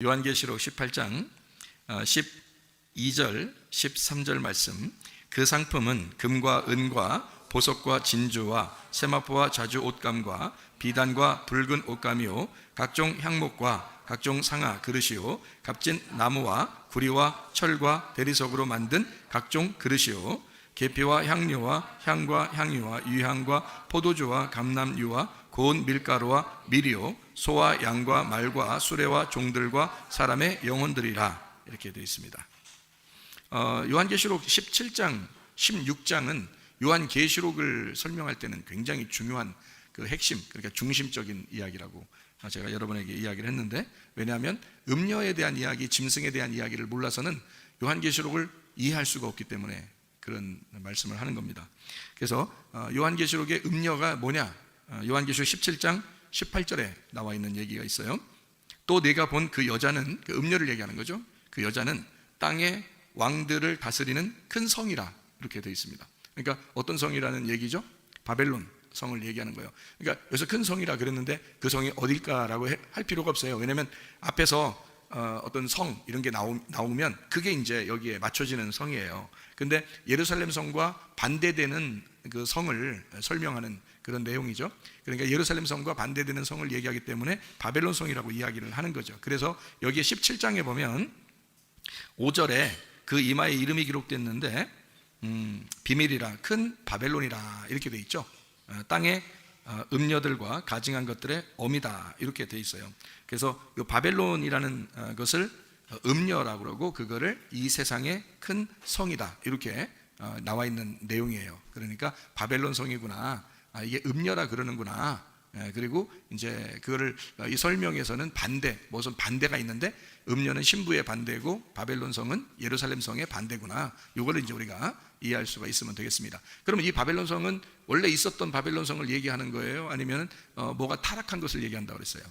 요한계시록 18장 12절 13절 말씀. 그 상품은 금과 은과 보석과 진주와 세마포와 자주 옷감과 비단과 붉은 옷감이요 각종 향목과 각종 상아 그릇이요 값진 나무와 구리와 철과 대리석으로 만든 각종 그릇이요 계피와 향료와 향과 향유와 유향과 포도주와 감람유와 고운 밀가루와 밀이요 소와 양과 말과 수레와 종들과 사람의 영혼들이라. 이렇게 되어 있습니다. 요한계시록 17장 16장은 요한계시록을 설명할 때는 굉장히 중요한 그 핵심, 그러니까 중심적인 이야기라고 제가 여러분에게 이야기를 했는데, 왜냐하면 음녀에 대한 이야기, 짐승에 대한 이야기를 몰라서는 요한계시록을 이해할 수가 없기 때문에 그런 말씀을 하는 겁니다. 그래서 요한계시록의 음녀가 뭐냐? 요한계시록 17장 18절에 나와 있는 얘기가 있어요. 또 내가 본 그 여자는, 그 음녀를 얘기하는 거죠. 그 여자는 땅의 왕들을 다스리는 큰 성이라, 이렇게 되어 있습니다. 그러니까 어떤 성이라는 얘기죠? 바벨론 성을 얘기하는 거예요. 그러니까 여기서 큰 성이라 그랬는데 그 성이 어딜까라고 할 필요가 없어요. 왜냐하면 앞에서 어떤 성 이런 게 나오면 그게 이제 여기에 맞춰지는 성이에요. 근데 예루살렘 성과 반대되는 그 성을 설명하는 그런 내용이죠. 그러니까 예루살렘 성과 반대되는 성을 얘기하기 때문에 바벨론 성이라고 이야기를 하는 거죠. 그래서 여기에 17장에 보면 5절에 그 이마에 이름이 기록됐는데 비밀이라 큰 바벨론이라 이렇게 돼 있죠. 땅의 음녀들과 가증한 것들의 어미다 이렇게 돼 있어요. 그래서 이 바벨론이라는 것을 음녀라고 그러고 그거를 이 세상의 큰 성이다 이렇게 나와 있는 내용이에요. 그러니까 바벨론 성이구나, 이게 음녀라 그러는구나. 그리고 이제 그거를 이 설명에서는 무슨 반대가 있는데 음녀는 신부의 반대고 바벨론 성은 예루살렘 성의 반대구나. 이거를 이제 우리가 이해할 수가 있으면 되겠습니다. 그러면 이 바벨론 성은 원래 있었던 바벨론 성을 얘기하는 거예요? 아니면 뭐가 타락한 것을 얘기한다고 그랬어요?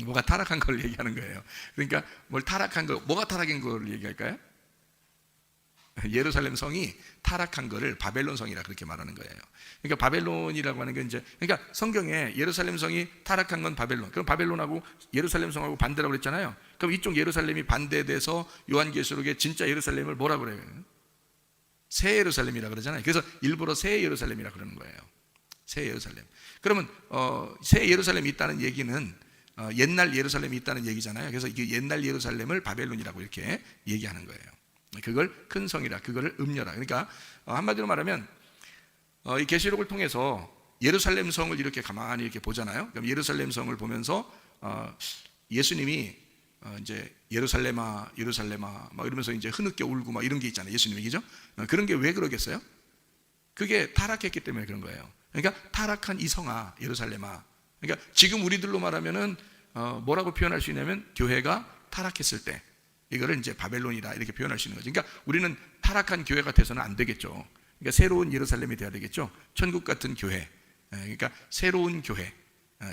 뭐가 타락한 걸 얘기하는 거예요. 그러니까 뭐가 타락한 걸 얘기할까요? 예루살렘 성이 타락한 거를 바벨론 성이라 그렇게 말하는 거예요. 그러니까 바벨론이라고 하는 게 이제, 그러니까 성경에 예루살렘 성이 타락한 건 바벨론, 그럼 바벨론하고 예루살렘 성하고 반대라고 그랬잖아요. 그럼 이쪽 예루살렘이 반대돼서 요한계시록에 진짜 예루살렘을 뭐라고 그래요? 새 예루살렘이라 그러잖아요. 그래서 일부러 새 예루살렘이라 그러는 거예요. 새 예루살렘. 그러면 새 예루살렘이 있다는 얘기는 옛날 예루살렘이 있다는 얘기잖아요. 그래서 이게 옛날 예루살렘을 바벨론이라고 이렇게 얘기하는 거예요. 그걸 큰 성이라, 그거를 음녀라. 그러니까 한마디로 말하면 이 계시록을 통해서 예루살렘 성을 이렇게 가만히 이렇게 보잖아요. 그럼 예루살렘 성을 보면서 예수님이 이제 예루살렘아 예루살렘아 막 이러면서 이제 흐느껴 울고 막 이런 게 있잖아요. 예수님 얘기죠. 그런 게 왜 그러겠어요? 그게 타락했기 때문에 그런 거예요. 그러니까 타락한 이 성아 예루살렘아. 그러니까 지금 우리들로 말하면은 뭐라고 표현할 수 있냐면 교회가 타락했을 때 이거를 이제 바벨론이다 이렇게 표현할 수 있는 거죠. 그러니까 우리는 타락한 교회가 돼서는 안 되겠죠. 그러니까 새로운 예루살렘이 돼야 되겠죠. 천국 같은 교회, 그러니까 새로운 교회,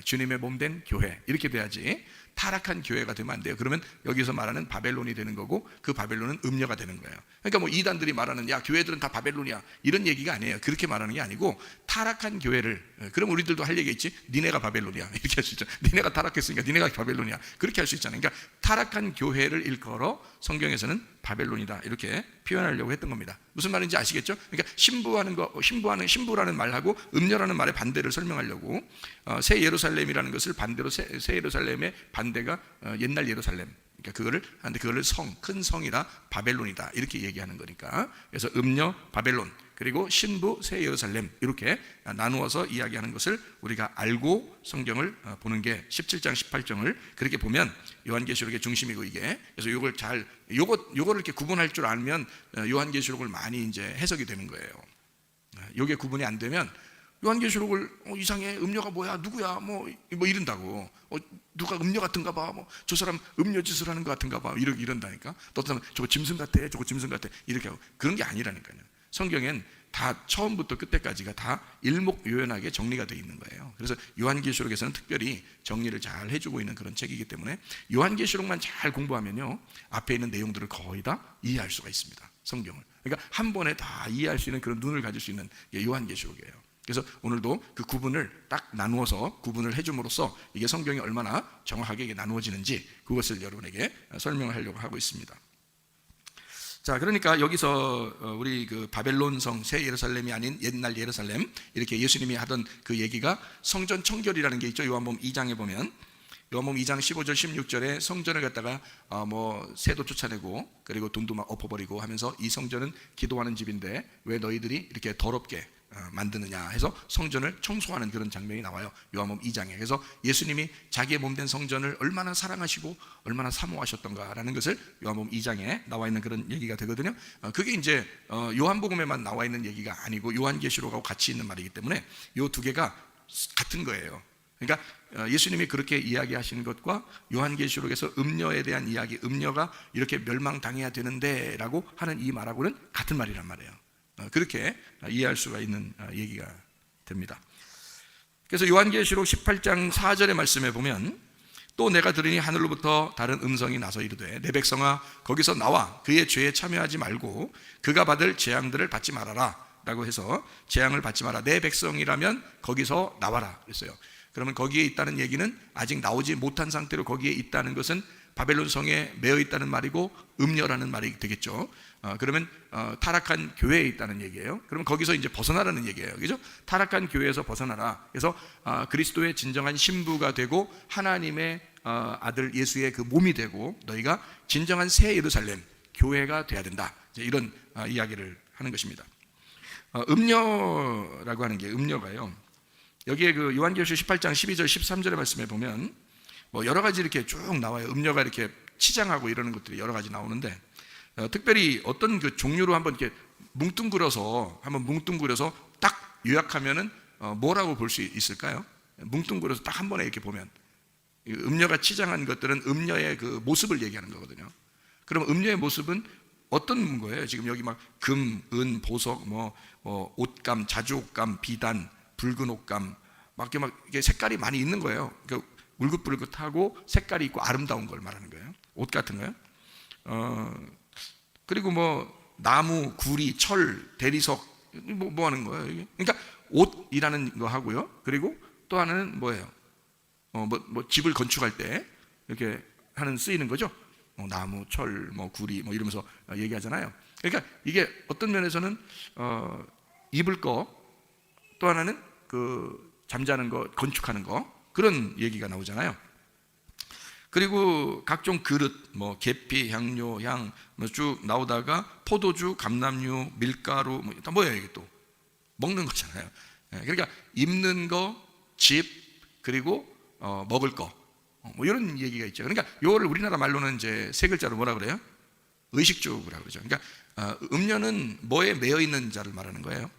주님의 몸 된 교회 이렇게 돼야지. 타락한 교회가 되면 안 돼요. 그러면 여기서 말하는 바벨론이 되는 거고 그 바벨론은 음녀가 되는 거예요. 그러니까 뭐 이단들이 말하는 야 교회들은 다 바벨론이야 이런 얘기가 아니에요. 그렇게 말하는 게 아니고 타락한 교회를, 그럼 우리들도 할 얘기 있지. 니네가 바벨론이야 이렇게 할 수 있죠. 니네가 타락했으니까 니네가 바벨론이야 그렇게 할 수 있잖아요. 그러니까 타락한 교회를 일컬어 성경에서는 바벨론이다 이렇게 표현하려고 했던 겁니다. 무슨 말인지 아시겠죠? 그러니까 신부라는 말하고 음녀라는 말의 반대를 설명하려고 새 예루살렘이라는 것을 반대로 새 예루살렘의 반대가 옛날 예루살렘, 그러니까 그거를 큰 성이라 바벨론이다 이렇게 얘기하는 거니까. 그래서 음녀 바벨론 그리고 신부 새 예루살렘 이렇게 나누어서 이야기하는 것을 우리가 알고 성경을 보는 게 17장 18장을 그렇게 보면 요한계시록의 중심이고 이게. 그래서 요거를 이렇게 구분할 줄 알면 요한계시록을 많이 이제 해석이 되는 거예요. 요게 구분이 안 되면 요한계시록을 이상해, 음녀가 뭐야, 누구야, 뭐 이런다고. 누가 음녀 같은가 봐, 저 사람 음녀 짓을 하는 것 같은가 봐, 이런다니까. 또 어떤 사람 저거 짐승 같아, 저거 짐승 같아 이렇게 하고. 그런 게 아니라니까요. 성경엔 다 처음부터 끝까지가 다 일목요연하게 정리가 되어 있는 거예요. 그래서 요한계시록에서는 특별히 정리를 잘 해주고 있는 그런 책이기 때문에 요한계시록만 잘 공부하면요 앞에 있는 내용들을 거의 다 이해할 수가 있습니다. 성경을. 그러니까 한 번에 다 이해할 수 있는 그런 눈을 가질 수 있는 게 요한계시록이에요. 그래서 오늘도 그 구분을 딱 나누어서 구분을 해줌으로써 이게 성경이 얼마나 정확하게 이게 나누어지는지 그것을 여러분에게 설명을 하려고 하고 있습니다. 자, 그러니까 여기서 우리 그 바벨론 성, 새 예루살렘이 아닌 옛날 예루살렘, 이렇게 예수님이 하던 그 얘기가 성전 청결이라는 게 있죠. 요한복음 2장에 보면, 요한복음 2장 15절 16절에 성전을 갖다가 새도 쫓아내고 그리고 돈도 막 엎어버리고 하면서 이 성전은 기도하는 집인데 왜 너희들이 이렇게 더럽게 만드느냐 해서 성전을 청소하는 그런 장면이 나와요. 요한복음 2장에. 그래서 예수님이 자기의 몸된 성전을 얼마나 사랑하시고 얼마나 사모하셨던가라는 것을 요한복음 2장에 나와 있는 그런 얘기가 되거든요. 그게 이제 요한복음에만 나와 있는 얘기가 아니고 요한계시록하고 같이 있는 말이기 때문에 요 두 개가 같은 거예요. 그러니까 예수님이 그렇게 이야기하시는 것과 요한계시록에서 음녀에 대한 이야기, 음녀가 이렇게 멸망당해야 되는데 라고 하는 이 말하고는 같은 말이란 말이에요. 그렇게 이해할 수가 있는 얘기가 됩니다. 그래서 요한계시록 18장 4절의 말씀에 보면 또 내가 들으니 하늘로부터 다른 음성이 나서 이르되 내 백성아 거기서 나와 그의 죄에 참여하지 말고 그가 받을 재앙들을 받지 말아라 라고 해서 재앙을 받지 마라. 내 백성이라면 거기서 나와라 그랬어요. 그러면 거기에 있다는 얘기는 아직 나오지 못한 상태로 거기에 있다는 것은 바벨론 성에 매여 있다는 말이고 음녀라는 말이 되겠죠. 그러면 타락한 교회에 있다는 얘기예요. 그러면 거기서 이제 벗어나라는 얘기예요. 그죠? 타락한 교회에서 벗어나라. 그래서 그리스도의 진정한 신부가 되고 하나님의 아들 예수의 그 몸이 되고 너희가 진정한 새 예루살렘 교회가 돼야 된다. 이제 이런 이야기를 하는 것입니다. 음녀라고 하는 게 음녀가요. 여기에 그 요한계시록 18장 12절 13절의 말씀에 보면 뭐 여러 가지 이렇게 쭉 나와요. 음녀가 이렇게 치장하고 이러는 것들이 여러 가지 나오는데 특별히 어떤 그 종류로 한번 이렇게 뭉뚱그려서 딱 요약하면은 뭐라고 볼 수 있을까요? 뭉뚱그려서 딱 한 번에 이렇게 보면 음녀가 치장한 것들은 음녀의 그 모습을 얘기하는 거거든요. 그럼 음녀의 모습은 어떤 거예요? 지금 여기 막 금, 은, 보석, 옷감, 자주옷감, 비단, 붉은 옷감, 막 이렇게 색깔이 많이 있는 거예요. 그러니까 울긋불긋하고 색깔이 있고 아름다운 걸 말하는 거예요. 옷 같은 거요. 그리고 나무, 구리, 철, 대리석 뭐 하는 거예요? 이게? 그러니까 옷이라는 거 하고요. 그리고 또 하나는 뭐예요? 집을 건축할 때 이렇게 하는 쓰이는 거죠. 나무, 철, 구리 이러면서 얘기하잖아요. 그러니까 이게 어떤 면에서는 입을 거, 또 하나는 그 잠자는 거, 건축하는 거 그런 얘기가 나오잖아요. 그리고 각종 그릇, 계피, 향료, 향 쭉 나오다가 포도주, 감람류, 밀가루 다 뭐예요? 이게 또 먹는 거잖아요. 그러니까 입는 거, 집, 그리고 먹을 거 이런 얘기가 있죠. 그러니까 이거를 우리나라 말로는 이제 세 글자로 뭐라 그래요? 의식주라고 그러죠. 그러니까 음료는 뭐에 매여 있는 자를 말하는 거예요?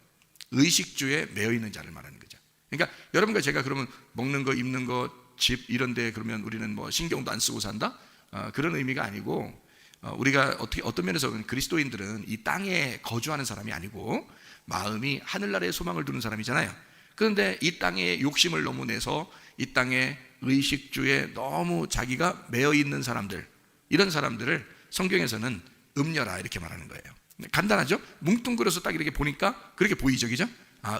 의식주에 매여 있는 자를 말하는 거죠. 그러니까 여러분과 제가 그러면 먹는 거, 입는 거, 집 이런 데 그러면 우리는 신경도 안 쓰고 산다? 그런 의미가 아니고 우리가 어떤 면에서 그리스도인들은 이 땅에 거주하는 사람이 아니고 마음이 하늘나라에 소망을 두는 사람이잖아요. 그런데 이 땅에 욕심을 너무 내서 이 땅에 의식주에 너무 자기가 매여 있는 사람들, 이런 사람들을 성경에서는 음녀라 이렇게 말하는 거예요. 간단하죠? 뭉뚱그려서 딱 이렇게 보니까 그렇게 보이죠, 그죠?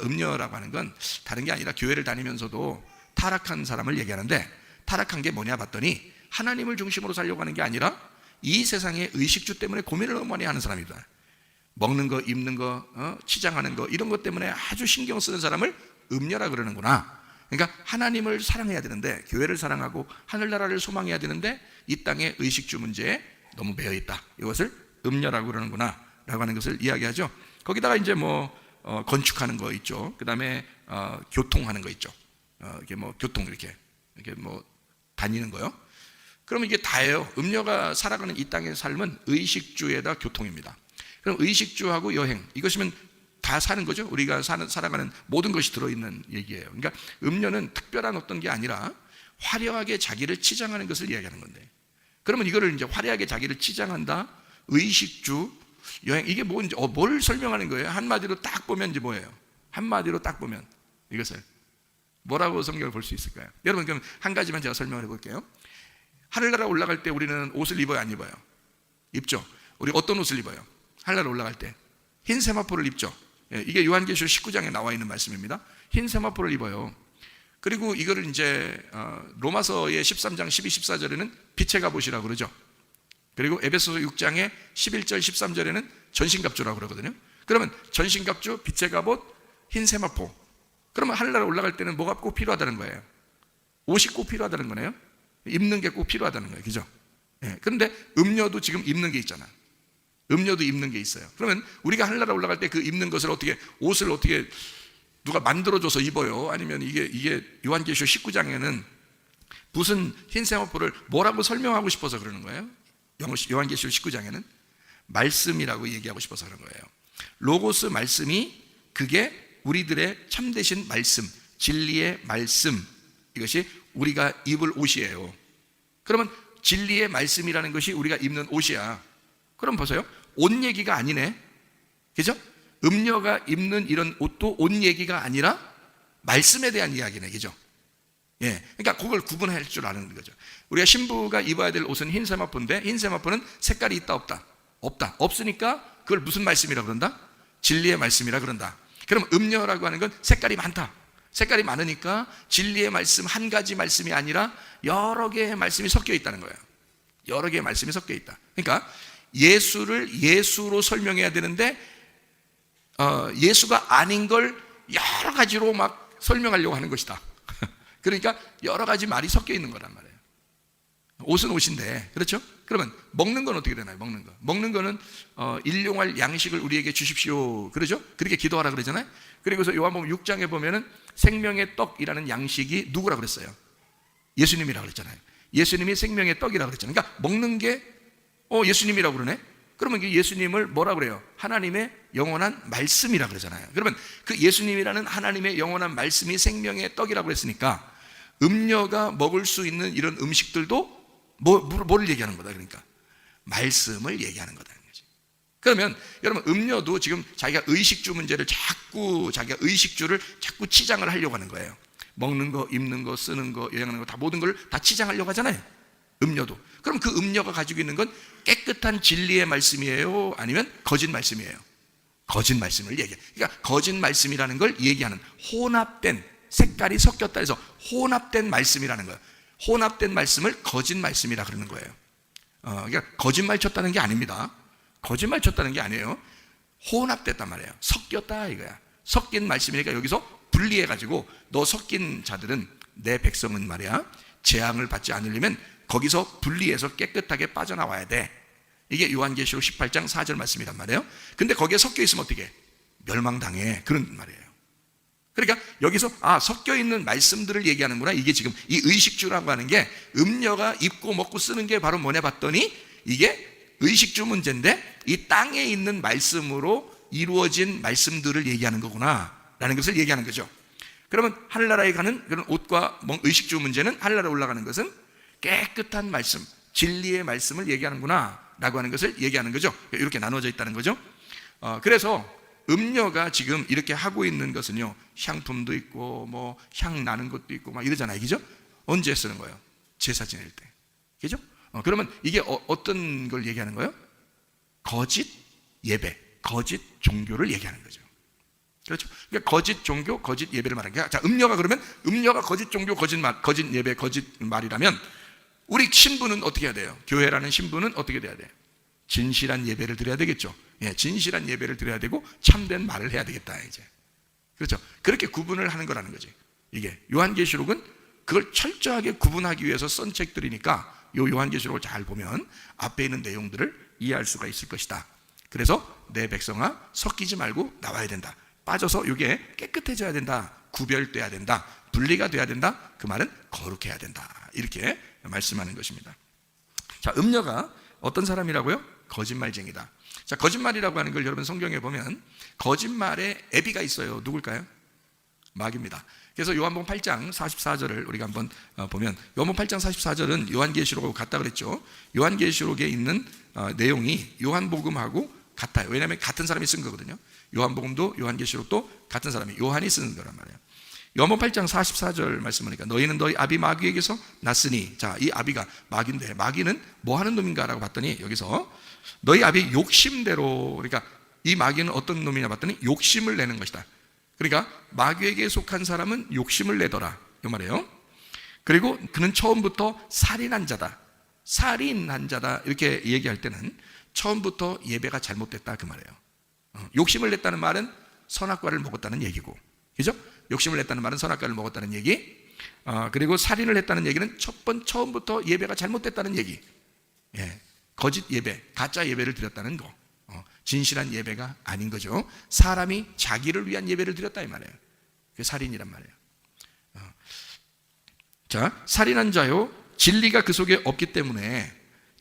음녀라고 하는 건 다른 게 아니라 교회를 다니면서도 타락한 사람을 얘기하는데 타락한 게 뭐냐 봤더니 하나님을 중심으로 살려고 하는 게 아니라 이 세상의 의식주 때문에 고민을 너무 많이 하는 사람이다. 먹는 거, 입는 거, 치장하는 거 이런 것 때문에 아주 신경 쓰는 사람을 음녀라 그러는구나. 그러니까 하나님을 사랑해야 되는데 교회를 사랑하고 하늘나라를 소망해야 되는데 이 땅의 의식주 문제에 너무 매여 있다. 이것을 음녀라고 그러는구나 라고 하는 것을 이야기하죠. 거기다가 이제 건축하는 거 있죠. 그 다음에 교통하는 거 있죠. 이게 교통 이렇게 다니는 거요. 그러면 이게 다예요. 음녀가 살아가는 이 땅의 삶은 의식주에다 교통입니다. 그럼 의식주하고 여행 이것이면 다 사는 거죠. 우리가 살아가는 모든 것이 들어있는 얘기예요. 그러니까 음녀는 특별한 어떤 게 아니라 화려하게 자기를 치장하는 것을 이야기하는 건데, 그러면 이거를 이제 화려하게 자기를 치장한다, 의식주, 여행, 이게 뭔지 뭘 설명하는 거예요? 한마디로 딱 보면 이제 뭐예요? 한마디로 딱 보면 이것을 뭐라고 성경을 볼 수 있을까요? 여러분, 그럼 한 가지만 제가 설명을 해볼게요. 하늘나라 올라갈 때 우리는 옷을 입어요, 안 입어요? 입죠. 우리 어떤 옷을 입어요? 하늘나라 올라갈 때 흰 세마포를 입죠. 이게 요한계시록 19장에 나와 있는 말씀입니다. 흰 세마포를 입어요. 그리고 이거를 이제 로마서의 13장 12, 14절에는 빛의 갑옷이라고 그러죠. 그리고 에베소서 6장의 11절, 13절에는 전신갑주라고 그러거든요. 그러면 전신갑주, 빛의 갑옷, 흰 세마포. 그러면 하늘나라 올라갈 때는 뭐가 꼭 필요하다는 거예요? 옷이 꼭 필요하다는 거네요. 입는 게 꼭 필요하다는 거예요. 그죠? 그런데 음료도 지금 입는 게 있잖아. 음료도 입는 게 있어요. 그러면 우리가 하늘나라 올라갈 때 그 입는 것을 어떻게, 옷을 어떻게 누가 만들어줘서 입어요? 아니면 이게 요한계시록 19장에는 무슨 흰 세마포를 뭐라고 설명하고 싶어서 그러는 거예요? 요한계시록 19장에는 말씀이라고 얘기하고 싶어서 그런 거예요. 로고스 말씀이 그게 우리들의 참되신 말씀, 진리의 말씀, 이것이 우리가 입을 옷이에요. 그러면 진리의 말씀이라는 것이 우리가 입는 옷이야. 그럼 보세요. 옷 얘기가 아니네. 그죠? 음녀가 입는 이런 옷도 옷 얘기가 아니라 말씀에 대한 이야기네. 그죠? 그러니까 그걸 구분할 줄 아는 거죠. 우리가 신부가 입어야 될 옷은 흰 세마포인데, 흰 세마포는 색깔이 있다 없다? 없다. 없으니까 그걸 무슨 말씀이라고 그런다? 진리의 말씀이라 그런다. 그럼 음녀라고 하는 건 색깔이 많다. 색깔이 많으니까 진리의 말씀 한 가지 말씀이 아니라 여러 개의 말씀이 섞여 있다는 거예요. 여러 개의 말씀이 섞여 있다. 그러니까 예수를 예수로 설명해야 되는데 예수가 아닌 걸 여러 가지로 막 설명하려고 하는 것이다. 그러니까 여러 가지 말이 섞여 있는 거란 말이에요. 옷은 옷인데, 그렇죠? 그러면 먹는 건 어떻게 되나요? 먹는 거는 일용할 양식을 우리에게 주십시오, 그러죠? 그렇게 기도하라 그러잖아요. 그리고서 요한복음 6장에 보면은 생명의 떡이라는 양식이 누구라 그랬어요? 예수님이라고 그랬잖아요. 예수님이 생명의 떡이라고 그랬잖아요. 그러니까 먹는 게 예수님이라고 그러네. 그러면 예수님을 뭐라 그래요? 하나님의 영원한 말씀이라고 그러잖아요. 그러면 그 예수님이라는 하나님의 영원한 말씀이 생명의 떡이라고 그랬으니까 음녀가 먹을 수 있는 이런 음식들도 뭐를 얘기하는 거다. 그러니까 말씀을 얘기하는 거다. 그러면 여러분, 음녀도 지금 자기가 의식주 문제를 자기가 의식주를 자꾸 치장을 하려고 하는 거예요. 먹는 거, 입는 거, 쓰는 거, 여행하는 거, 다 모든 걸 다 치장하려고 하잖아요. 음녀도. 그럼 그 음녀가 가지고 있는 건 깨끗한 진리의 말씀이에요? 아니면 거짓 말씀이에요? 거짓 말씀을 얘기해요. 그러니까 거짓 말씀이라는 걸 얘기하는, 혼합된, 색깔이 섞였다 해서 혼합된 말씀이라는 거예요. 혼합된 말씀을 거짓 말씀이라 그러는 거예요. 그러니까 거짓말 쳤다는 게 아닙니다. 거짓말 쳤다는 게 아니에요. 혼합됐단 말이에요. 섞였다 이거야. 섞인 말씀이니까 여기서 분리해가지고 너 섞인 자들은, 내 백성은 말이야, 재앙을 받지 않으려면 거기서 분리해서 깨끗하게 빠져나와야 돼. 이게 요한계시록 18장 4절 말씀이란 말이에요. 근데 거기에 섞여 있으면 어떻게? 멸망당해. 그런 말이에요. 그러니까 여기서 섞여 있는 말씀들을 얘기하는구나. 이게 지금 이 의식주라고 하는 게 음녀가 입고 먹고 쓰는 게 바로 뭐냐 봤더니 이게 의식주 문제인데 이 땅에 있는 말씀으로 이루어진 말씀들을 얘기하는 거구나 라는 것을 얘기하는 거죠. 그러면 하늘나라에 가는 그런 옷과 의식주 문제는, 하늘나라에 올라가는 것은 깨끗한 말씀, 진리의 말씀을 얘기하는구나 라고 하는 것을 얘기하는 거죠. 이렇게 나눠져 있다는 거죠. 그래서 음녀가 지금 이렇게 하고 있는 것은요, 향품도 있고 뭐 향 나는 것도 있고 막 이러잖아요. 그죠? 언제 쓰는 거예요? 제사 지낼 때. 그죠? 그러면 이게 어떤 걸 얘기하는 거예요? 거짓 예배, 거짓 종교를 얘기하는 거죠. 그렇죠? 그러니까 거짓 종교, 거짓 예배를 말하는 거야. 자, 음녀가 그러면 음녀가 거짓 종교, 거짓 예배, 거짓 말이라면 우리 신부는 어떻게 해야 돼요? 교회라는 신부는 어떻게 돼야 돼요? 진실한 예배를 드려야 되겠죠. 진실한 예배를 드려야 되고 참된 말을 해야 되겠다 이제. 그렇죠? 그렇게 구분을 하는 거라는 거지. 이게 요한계시록은 그걸 철저하게 구분하기 위해서 쓴 책들이니까 요 요한계시록을 잘 보면 앞에 있는 내용들을 이해할 수가 있을 것이다. 그래서 내 백성아 섞이지 말고 나와야 된다. 빠져서 이게 깨끗해져야 된다. 구별돼야 된다. 분리가 돼야 된다. 그 말은 거룩해야 된다. 이렇게 말씀하는 것입니다. 자, 음녀가 어떤 사람이라고요? 거짓말쟁이다. 자, 거짓말이라고 하는 걸 여러분 성경에 보면 거짓말에 애비가 있어요. 누굴까요? 마귀입니다. 그래서 요한복음 8장 44절을 우리가 한번 보면, 요한복음 8장 44절은 요한계시록하고 같다 그랬죠. 요한계시록에 있는 내용이 요한복음하고 같아요. 왜냐하면 같은 사람이 쓴 거거든요. 요한복음도 요한계시록도 같은 사람이, 요한이 쓰는 거란 말이에요. 요한복음 8장 44절 말씀하니까 너희는 너희 아비 마귀에게서 났으니, 자, 이 아비가 마귀인데 마귀는 뭐 하는 놈인가 라고 봤더니 여기서 너희 아비 욕심대로, 그러니까 이 마귀는 어떤 놈이냐 봤더니 욕심을 내는 것이다. 그러니까 마귀에게 속한 사람은 욕심을 내더라 이 말이에요. 그리고 그는 처음부터 살인한 자다, 살인한 자다 이렇게 얘기할 때는 처음부터 예배가 잘못됐다 그 말이에요. 욕심을 냈다는 말은 선악과를 먹었다는 얘기고, 그죠? 욕심을 냈다는 말은 선악과를 먹었다는 얘기. 그리고 살인을 했다는 얘기는 처음부터 예배가 잘못됐다는 얘기. 예, 거짓 예배, 가짜 예배를 드렸다는 거. 진실한 예배가 아닌 거죠. 사람이 자기를 위한 예배를 드렸다 이 말이에요. 그게 살인이란 말이에요. 자, 살인한 자요, 진리가 그 속에 없기 때문에,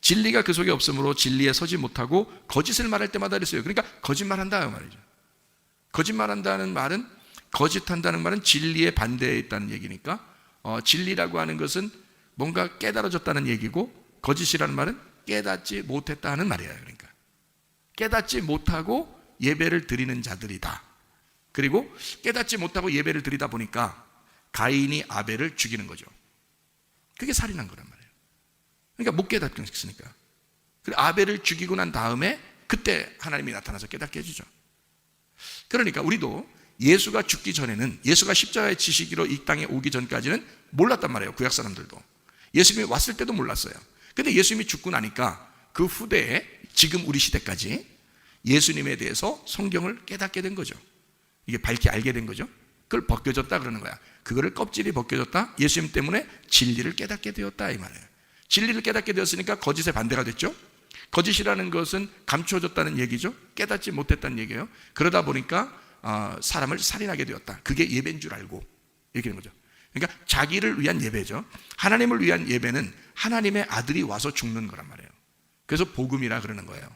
진리가 그 속에 없으므로 진리에 서지 못하고 거짓을 말할 때마다 그랬어요. 그러니까 거짓말한다 이 말이죠. 거짓말한다는 말은, 거짓한다는 말은 진리에 반대에 있다는 얘기니까 진리라고 하는 것은 뭔가 깨달아졌다는 얘기고, 거짓이라는 말은 깨닫지 못했다 하는 말이에요. 그러니까 깨닫지 못하고 예배를 드리는 자들이다. 그리고 깨닫지 못하고 예배를 드리다 보니까 가인이 아벨을 죽이는 거죠. 그게 살인한 거란 말이에요. 그러니까 못 깨닫게 했으니까. 그리고 아벨을 죽이고 난 다음에 그때 하나님이 나타나서 깨닫게 해주죠. 그러니까 우리도 예수가 죽기 전에는, 예수가 십자가에 지시기로 이 땅에 오기 전까지는 몰랐단 말이에요. 구약 사람들도. 예수님이 왔을 때도 몰랐어요. 근데 예수님이 죽고 나니까 그 후대에 지금 우리 시대까지 예수님에 대해서 성경을 깨닫게 된 거죠. 이게 밝히 알게 된 거죠. 그걸 벗겨졌다 그러는 거야. 그거를 껍질이 벗겨졌다. 예수님 때문에 진리를 깨닫게 되었다 이 말이에요. 진리를 깨닫게 되었으니까 거짓의 반대가 됐죠. 거짓이라는 것은 감추어졌다는 얘기죠. 깨닫지 못했다는 얘기예요. 그러다 보니까 사람을 살인하게 되었다. 그게 예배인 줄 알고 이렇게 된 거죠. 그러니까 자기를 위한 예배죠. 하나님을 위한 예배는 하나님의 아들이 와서 죽는 거란 말이에요. 그래서 복음이라 그러는 거예요.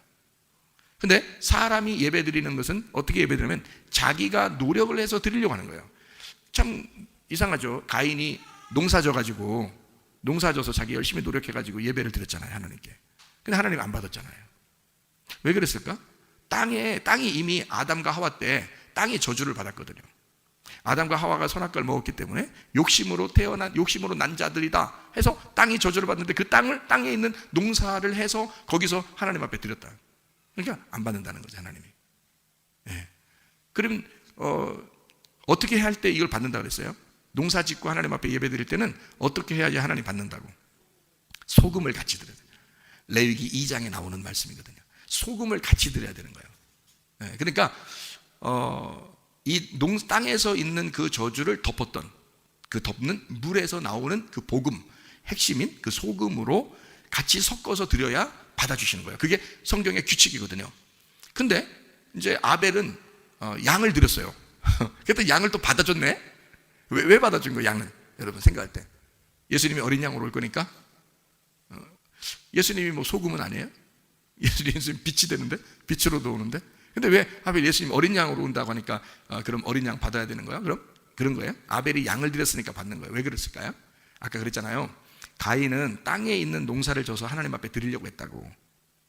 근데 사람이 예배 드리는 것은 어떻게 예배 드리면 자기가 노력을 해서 드리려고 하는 거예요. 참 이상하죠. 가인이 농사져가지고, 농사져서 자기 열심히 노력해가지고 예배를 드렸잖아요, 하나님께. 근데 하나님 안 받았잖아요. 왜 그랬을까? 땅이 이미 아담과 하와 때 땅이 저주를 받았거든요. 아담과 하와가 선악과를 먹었기 때문에 욕심으로 난 자들이다 해서 땅이 저주를 받는데, 그 땅에 있는 농사를 해서 거기서 하나님 앞에 드렸다. 그러니까 안 받는다는 거죠, 하나님이. 예. 그럼 어떻게 할 때 이걸 받는다고 그랬어요? 농사 짓고 하나님 앞에 예배 드릴 때는 어떻게 해야지 하나님 받는다고? 소금을 같이 드려야 돼요. 레위기 2장에 나오는 말씀이거든요. 소금을 같이 드려야 되는 거예요. 예. 그러니까 이 땅에서 있는 그 저주를 덮었던, 그 덮는 물에서 나오는 그 복음, 핵심인 그 소금으로 같이 섞어서 드려야 받아주시는 거예요. 그게 성경의 규칙이거든요. 근데 이제 아벨은 양을 드렸어요. 그랬더니 양을 또 받아줬네. 왜 받아준 거예요, 양은? 여러분 생각할 때 예수님이 어린 양으로 올 거니까? 예수님이 뭐 소금은 아니에요? 예수님 빛이 되는데, 빛으로도 오는데. 근데 왜 하필 예수님 어린 양으로 온다고 하니까 그럼 어린 양 받아야 되는 거야? 그럼 그런 거예요? 아벨이 양을 드렸으니까 받는 거예요. 왜 그랬을까요? 아까 그랬잖아요. 가인은 땅에 있는 농사를 져서 하나님 앞에 드리려고 했다고.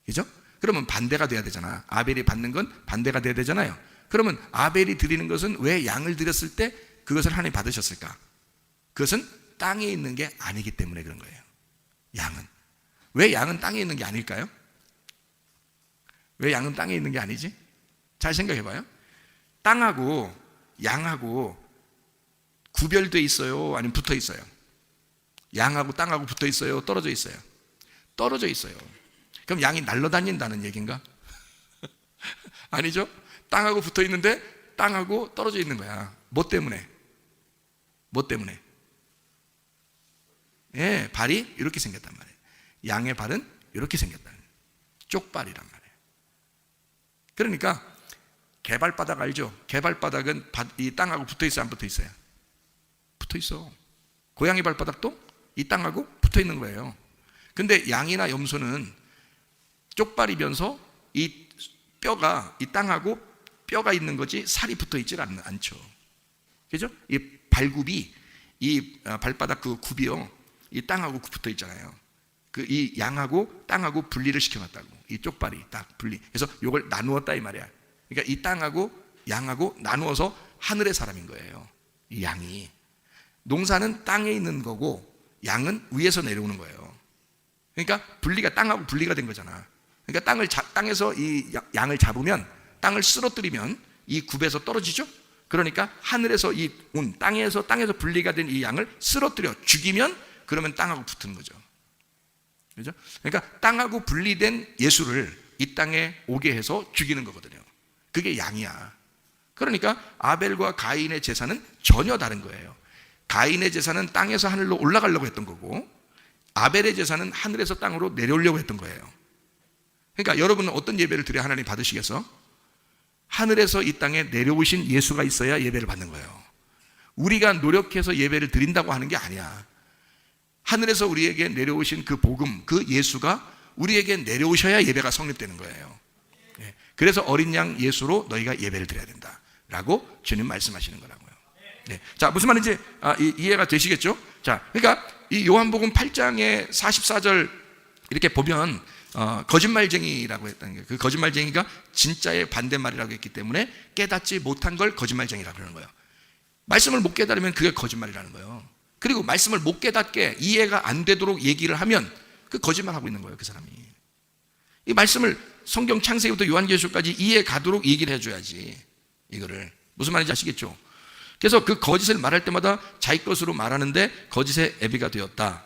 그죠? 그러면 반대가 돼야 되잖아. 아벨이 받는 건 반대가 돼야 되잖아요. 그러면 아벨이 드리는 것은 왜 양을 드렸을 때 그것을 하나님 받으셨을까? 그것은 땅에 있는 게 아니기 때문에 그런 거예요. 양은. 왜 양은 땅에 있는 게 아닐까요? 왜 양은 땅에 있는 게 아니지? 잘 생각해 봐요. 땅하고 양하고 구별돼 있어요? 아니면 붙어 있어요? 양하고 땅하고 붙어 있어요? 떨어져 있어요? 떨어져 있어요. 그럼 양이 날아다닌다는 얘기인가? 아니죠? 땅하고 붙어 있는데 땅하고 떨어져 있는 거야. 뭐 때문에? 뭐 때문에? 예, 발이 이렇게 생겼단 말이에요. 양의 발은 이렇게 생겼단 말이에요. 쪽발이란 말이에요. 그러니까 개발바닥 알죠? 개발바닥은 이 땅하고 붙어 있어요? 안 붙어 있어요? 붙어 있어. 고양이 발바닥도 이 땅하고 붙어 있는 거예요. 근데 양이나 염소는 쪽발이면서 이 뼈가 이 땅하고 뼈가 있는 거지 살이 붙어 있질 않죠. 그죠? 이 발굽이, 이 발바닥 그 굽이요, 이 땅하고 붙어 있잖아요. 그 이 양하고 땅하고 분리를 시켜놨다고. 이 쪽발이 딱 분리. 그래서 이걸 나누었다 이 말이야. 그러니까 이 땅하고 양하고 나누어서 하늘의 사람인 거예요. 이 양이. 농사는 땅에 있는 거고 양은 위에서 내려오는 거예요. 그러니까 분리가, 땅하고 분리가 된 거잖아. 그러니까 땅에서 이 양을 잡으면 땅을 쓰러뜨리면 이 굽에서 떨어지죠. 그러니까 하늘에서 온 땅에서 분리가 된 이 양을 쓰러뜨려 죽이면 그러면 땅하고 붙는 거죠. 그죠? 그러니까 땅하고 분리된 예수를 이 땅에 오게 해서 죽이는 거거든요. 그게 양이야. 그러니까 아벨과 가인의 제사는 전혀 다른 거예요. 가인의 제사는 땅에서 하늘로 올라가려고 했던 거고, 아벨의 제사는 하늘에서 땅으로 내려오려고 했던 거예요. 그러니까 여러분은 어떤 예배를 드려야 하나님 받으시겠어? 하늘에서 이 땅에 내려오신 예수가 있어야 예배를 받는 거예요. 우리가 노력해서 예배를 드린다고 하는 게 아니야. 하늘에서 우리에게 내려오신 그 복음, 그 예수가 우리에게 내려오셔야 예배가 성립되는 거예요. 그래서 어린 양 예수로 너희가 예배를 드려야 된다 라고 주님 말씀하시는 거라고요. 자, 무슨 말인지 이해가 되시겠죠? 자, 그러니까 이 요한복음 8장의 44절 이렇게 보면 거짓말쟁이라고 했다는 게, 그 거짓말쟁이가 진짜의 반대말이라고 했기 때문에 깨닫지 못한 걸 거짓말쟁이라고 그러는 거예요. 말씀을 못 깨달으면 그게 거짓말이라는 거예요. 그리고 말씀을 못 깨닫게 이해가 안 되도록 얘기를 하면 그 거짓말하고 있는 거예요, 그 사람이. 이 말씀을 성경 창세기부터 요한계시록까지 이해 가도록 얘기를 해줘야지. 이거를 무슨 말인지 아시겠죠? 그래서 그 거짓을 말할 때마다 자기 것으로 말하는데 거짓의 애비가 되었다.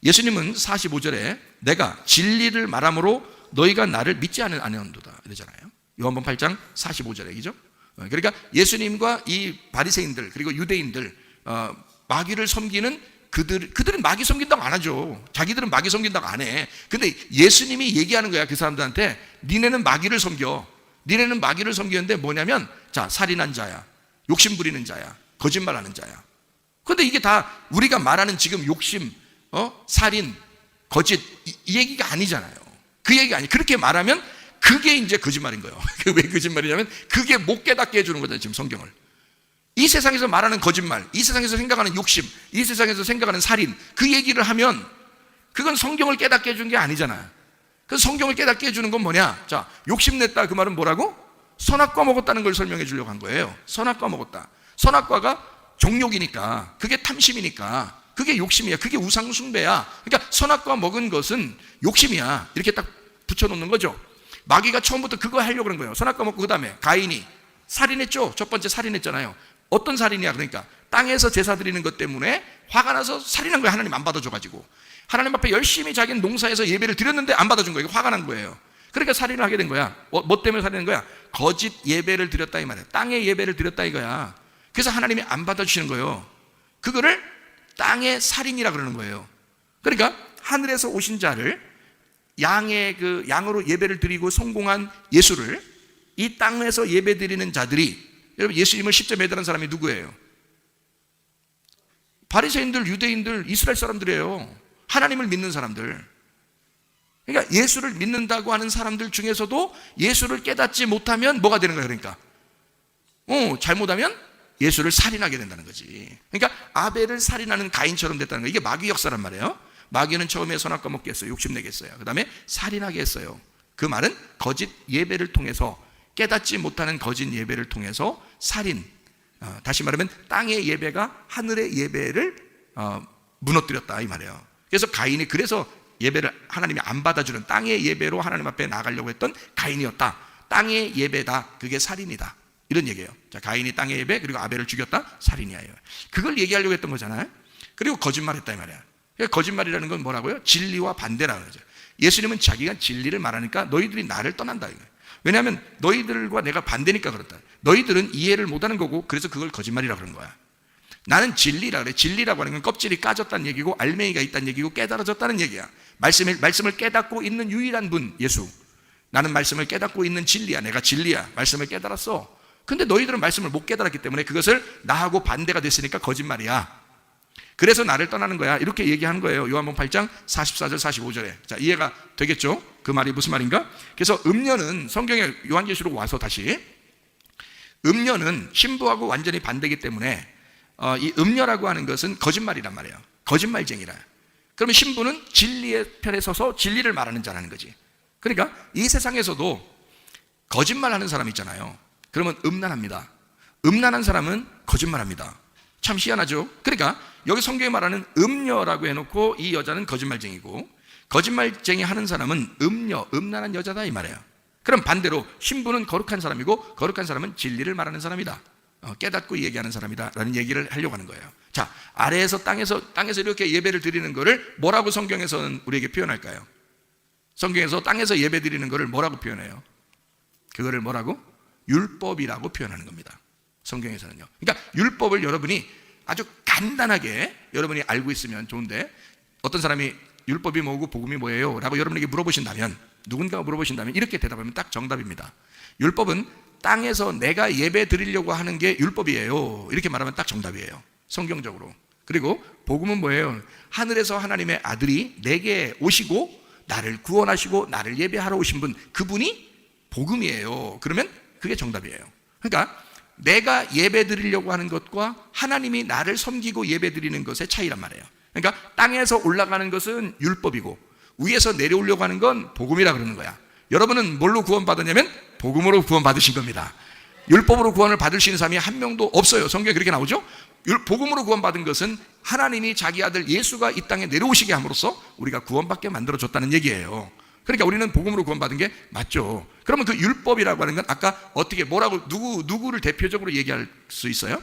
예수님은 45절에 내가 진리를 말함으로 너희가 나를 믿지 않는도다 이러잖아요. 요한복음 8장 45절에 얘기죠. 그러니까 예수님과 이 바리새인들 그리고 유대인들 마귀를 섬기는 그들은 마귀 섬긴다고 안 하죠. 자기들은 마귀 섬긴다고 안 해. 근데 예수님이 얘기하는 거야, 그 사람들한테. 니네는 마귀를 섬겨. 니네는 마귀를 섬기는데 뭐냐면, 자, 살인한 자야, 욕심 부리는 자야, 거짓말하는 자야. 근데 이게 다 우리가 말하는 지금 욕심, 살인, 거짓 이 얘기가 아니잖아요. 그 얘기가 아니. 그렇게 말하면 그게 이제 거짓말인 거예요. 왜 거짓말이냐면 그게 못 깨닫게 해주는 거잖아요, 지금 성경을. 이 세상에서 말하는 거짓말, 이 세상에서 생각하는 욕심, 이 세상에서 생각하는 살인, 그 얘기를 하면 그건 성경을 깨닫게 해준 게 아니잖아요. 그래서 성경을 깨닫게 해주는 건 뭐냐? 자, 욕심냈다 그 말은 뭐라고? 선악과 먹었다는 걸 설명해 주려고 한 거예요. 선악과 먹었다. 선악과가 정욕이니까, 그게 탐심이니까, 그게 욕심이야. 그게 우상숭배야. 그러니까 선악과 먹은 것은 욕심이야. 이렇게 딱 붙여놓는 거죠. 마귀가 처음부터 그거 하려고 그런 거예요. 선악과 먹고 그 다음에 가인이 살인했죠. 첫 번째 살인했잖아요. 어떤 살인이야? 그러니까 땅에서 제사 드리는 것 때문에 화가 나서 살인한 거예요. 하나님 안 받아줘가지고. 하나님 앞에 열심히 자기는 농사에서 예배를 드렸는데 안 받아준 거예요. 화가 난 거예요. 그러니까 살인을 하게 된 거야. 뭐 때문에 살인한 거야? 거짓 예배를 드렸다 이 말이야. 땅의 예배를 드렸다 이거야. 그래서 하나님이 안 받아주시는 거예요. 그거를 땅의 살인이라 그러는 거예요. 그러니까 하늘에서 오신 자를 양으로 예배를 드리고 성공한 예수를 이 땅에서 예배 드리는 자들이, 여러분 예수님을 십자가에 매달은 사람이 누구예요? 바리새인들, 유대인들, 이스라엘 사람들이에요. 하나님을 믿는 사람들. 그러니까 예수를 믿는다고 하는 사람들 중에서도 예수를 깨닫지 못하면 뭐가 되는 거예요? 그러니까 잘못하면 예수를 살인하게 된다는 거지. 그러니까 아벨을 살인하는 가인처럼 됐다는 거예요. 이게 마귀 역사란 말이에요. 마귀는 처음에 선악과 먹게 했어요. 욕심내게 했어요. 그 다음에 살인하게 했어요. 그 말은 거짓 예배를 통해서, 깨닫지 못하는 거짓 예배를 통해서 살인, 다시 말하면 땅의 예배가 하늘의 예배를 무너뜨렸다 이 말이에요. 그래서 가인이 그래서 예배를 하나님이 안 받아주는 땅의 예배로 하나님 앞에 나가려고 했던 가인이었다. 땅의 예배다. 그게 살인이다. 이런 얘기예요. 자, 가인이 땅의 예배 그리고 아벨을 죽였다. 살인이야. 그걸 얘기하려고 했던 거잖아요. 그리고 거짓말했다 이 말이야. 그러니까 거짓말이라는 건 뭐라고요? 진리와 반대라 그러죠. 예수님은 자기가 진리를 말하니까 너희들이 나를 떠난다 이거예요. 왜냐하면 너희들과 내가 반대니까 그렇다. 너희들은 이해를 못하는 거고 그래서 그걸 거짓말이라고 그런 거야. 나는 진리라 그래. 진리라고 하는 건 껍질이 까졌다는 얘기고 알맹이가 있다는 얘기고 깨달아졌다는 얘기야. 말씀을 깨닫고 있는 유일한 분 예수. 나는 말씀을 깨닫고 있는 진리야. 내가 진리야. 말씀을 깨달았어. 근데 너희들은 말씀을 못 깨달았기 때문에 그것을 나하고 반대가 됐으니까 거짓말이야. 그래서 나를 떠나는 거야. 이렇게 얘기하는 거예요. 요한복음 8장 44절 45절에. 자, 이해가 되겠죠? 그 말이 무슨 말인가? 그래서 음녀는 성경에 요한계시록 와서 다시 음녀는 신부하고 완전히 반대이기 때문에 이 음녀라고 하는 것은 거짓말이란 말이에요. 거짓말쟁이라. 그러면 신부는 진리의 편에 서서 진리를 말하는 자라는 거지. 그러니까 이 세상에서도 거짓말하는 사람 있잖아요. 그러면 음란합니다. 음란한 사람은 거짓말합니다. 참 희한하죠. 그러니까 여기 성경에 말하는 음녀라고 해놓고 이 여자는 거짓말쟁이고, 거짓말쟁이 하는 사람은 음녀, 음란한 여자다 이 말이에요. 그럼 반대로 신부는 거룩한 사람이고 거룩한 사람은 진리를 말하는 사람이다, 깨닫고 얘기하는 사람이다 라는 얘기를 하려고 하는 거예요. 자, 아래에서 땅에서 이렇게 예배를 드리는 거를 뭐라고 성경에서는 우리에게 표현할까요? 성경에서 땅에서 예배 드리는 거를 뭐라고 표현해요? 그거를 뭐라고? 율법이라고 표현하는 겁니다, 성경에서는요. 그러니까 율법을 여러분이 아주 간단하게 여러분이 알고 있으면 좋은데, 어떤 사람이 율법이 뭐고 복음이 뭐예요? 라고 여러분에게 물어보신다면, 누군가가 물어보신다면 이렇게 대답하면 딱 정답입니다. 율법은 땅에서 내가 예배 드리려고 하는 게 율법이에요, 이렇게 말하면 딱 정답이에요, 성경적으로. 그리고 복음은 뭐예요? 하늘에서 하나님의 아들이 내게 오시고 나를 구원하시고 나를 예배하러 오신 분, 그분이 복음이에요. 그러면 그게 정답이에요. 그러니까 내가 예배 드리려고 하는 것과 하나님이 나를 섬기고 예배 드리는 것의 차이란 말이에요. 그러니까 땅에서 올라가는 것은 율법이고 위에서 내려오려고 하는 건 복음이라 그러는 거야. 여러분은 뭘로 구원받았냐면 복음으로 구원받으신 겁니다. 율법으로 구원을 받을 수 있는 사람이 한 명도 없어요. 성경에 그렇게 나오죠. 복음으로 구원받은 것은 하나님이 자기 아들 예수가 이 땅에 내려오시게 함으로써 우리가 구원받게 만들어줬다는 얘기예요. 그러니까 우리는 복음으로 구원받은 게 맞죠. 그러면 그 율법이라고 하는 건 아까 어떻게 뭐라고 누구를 대표적으로 얘기할 수 있어요?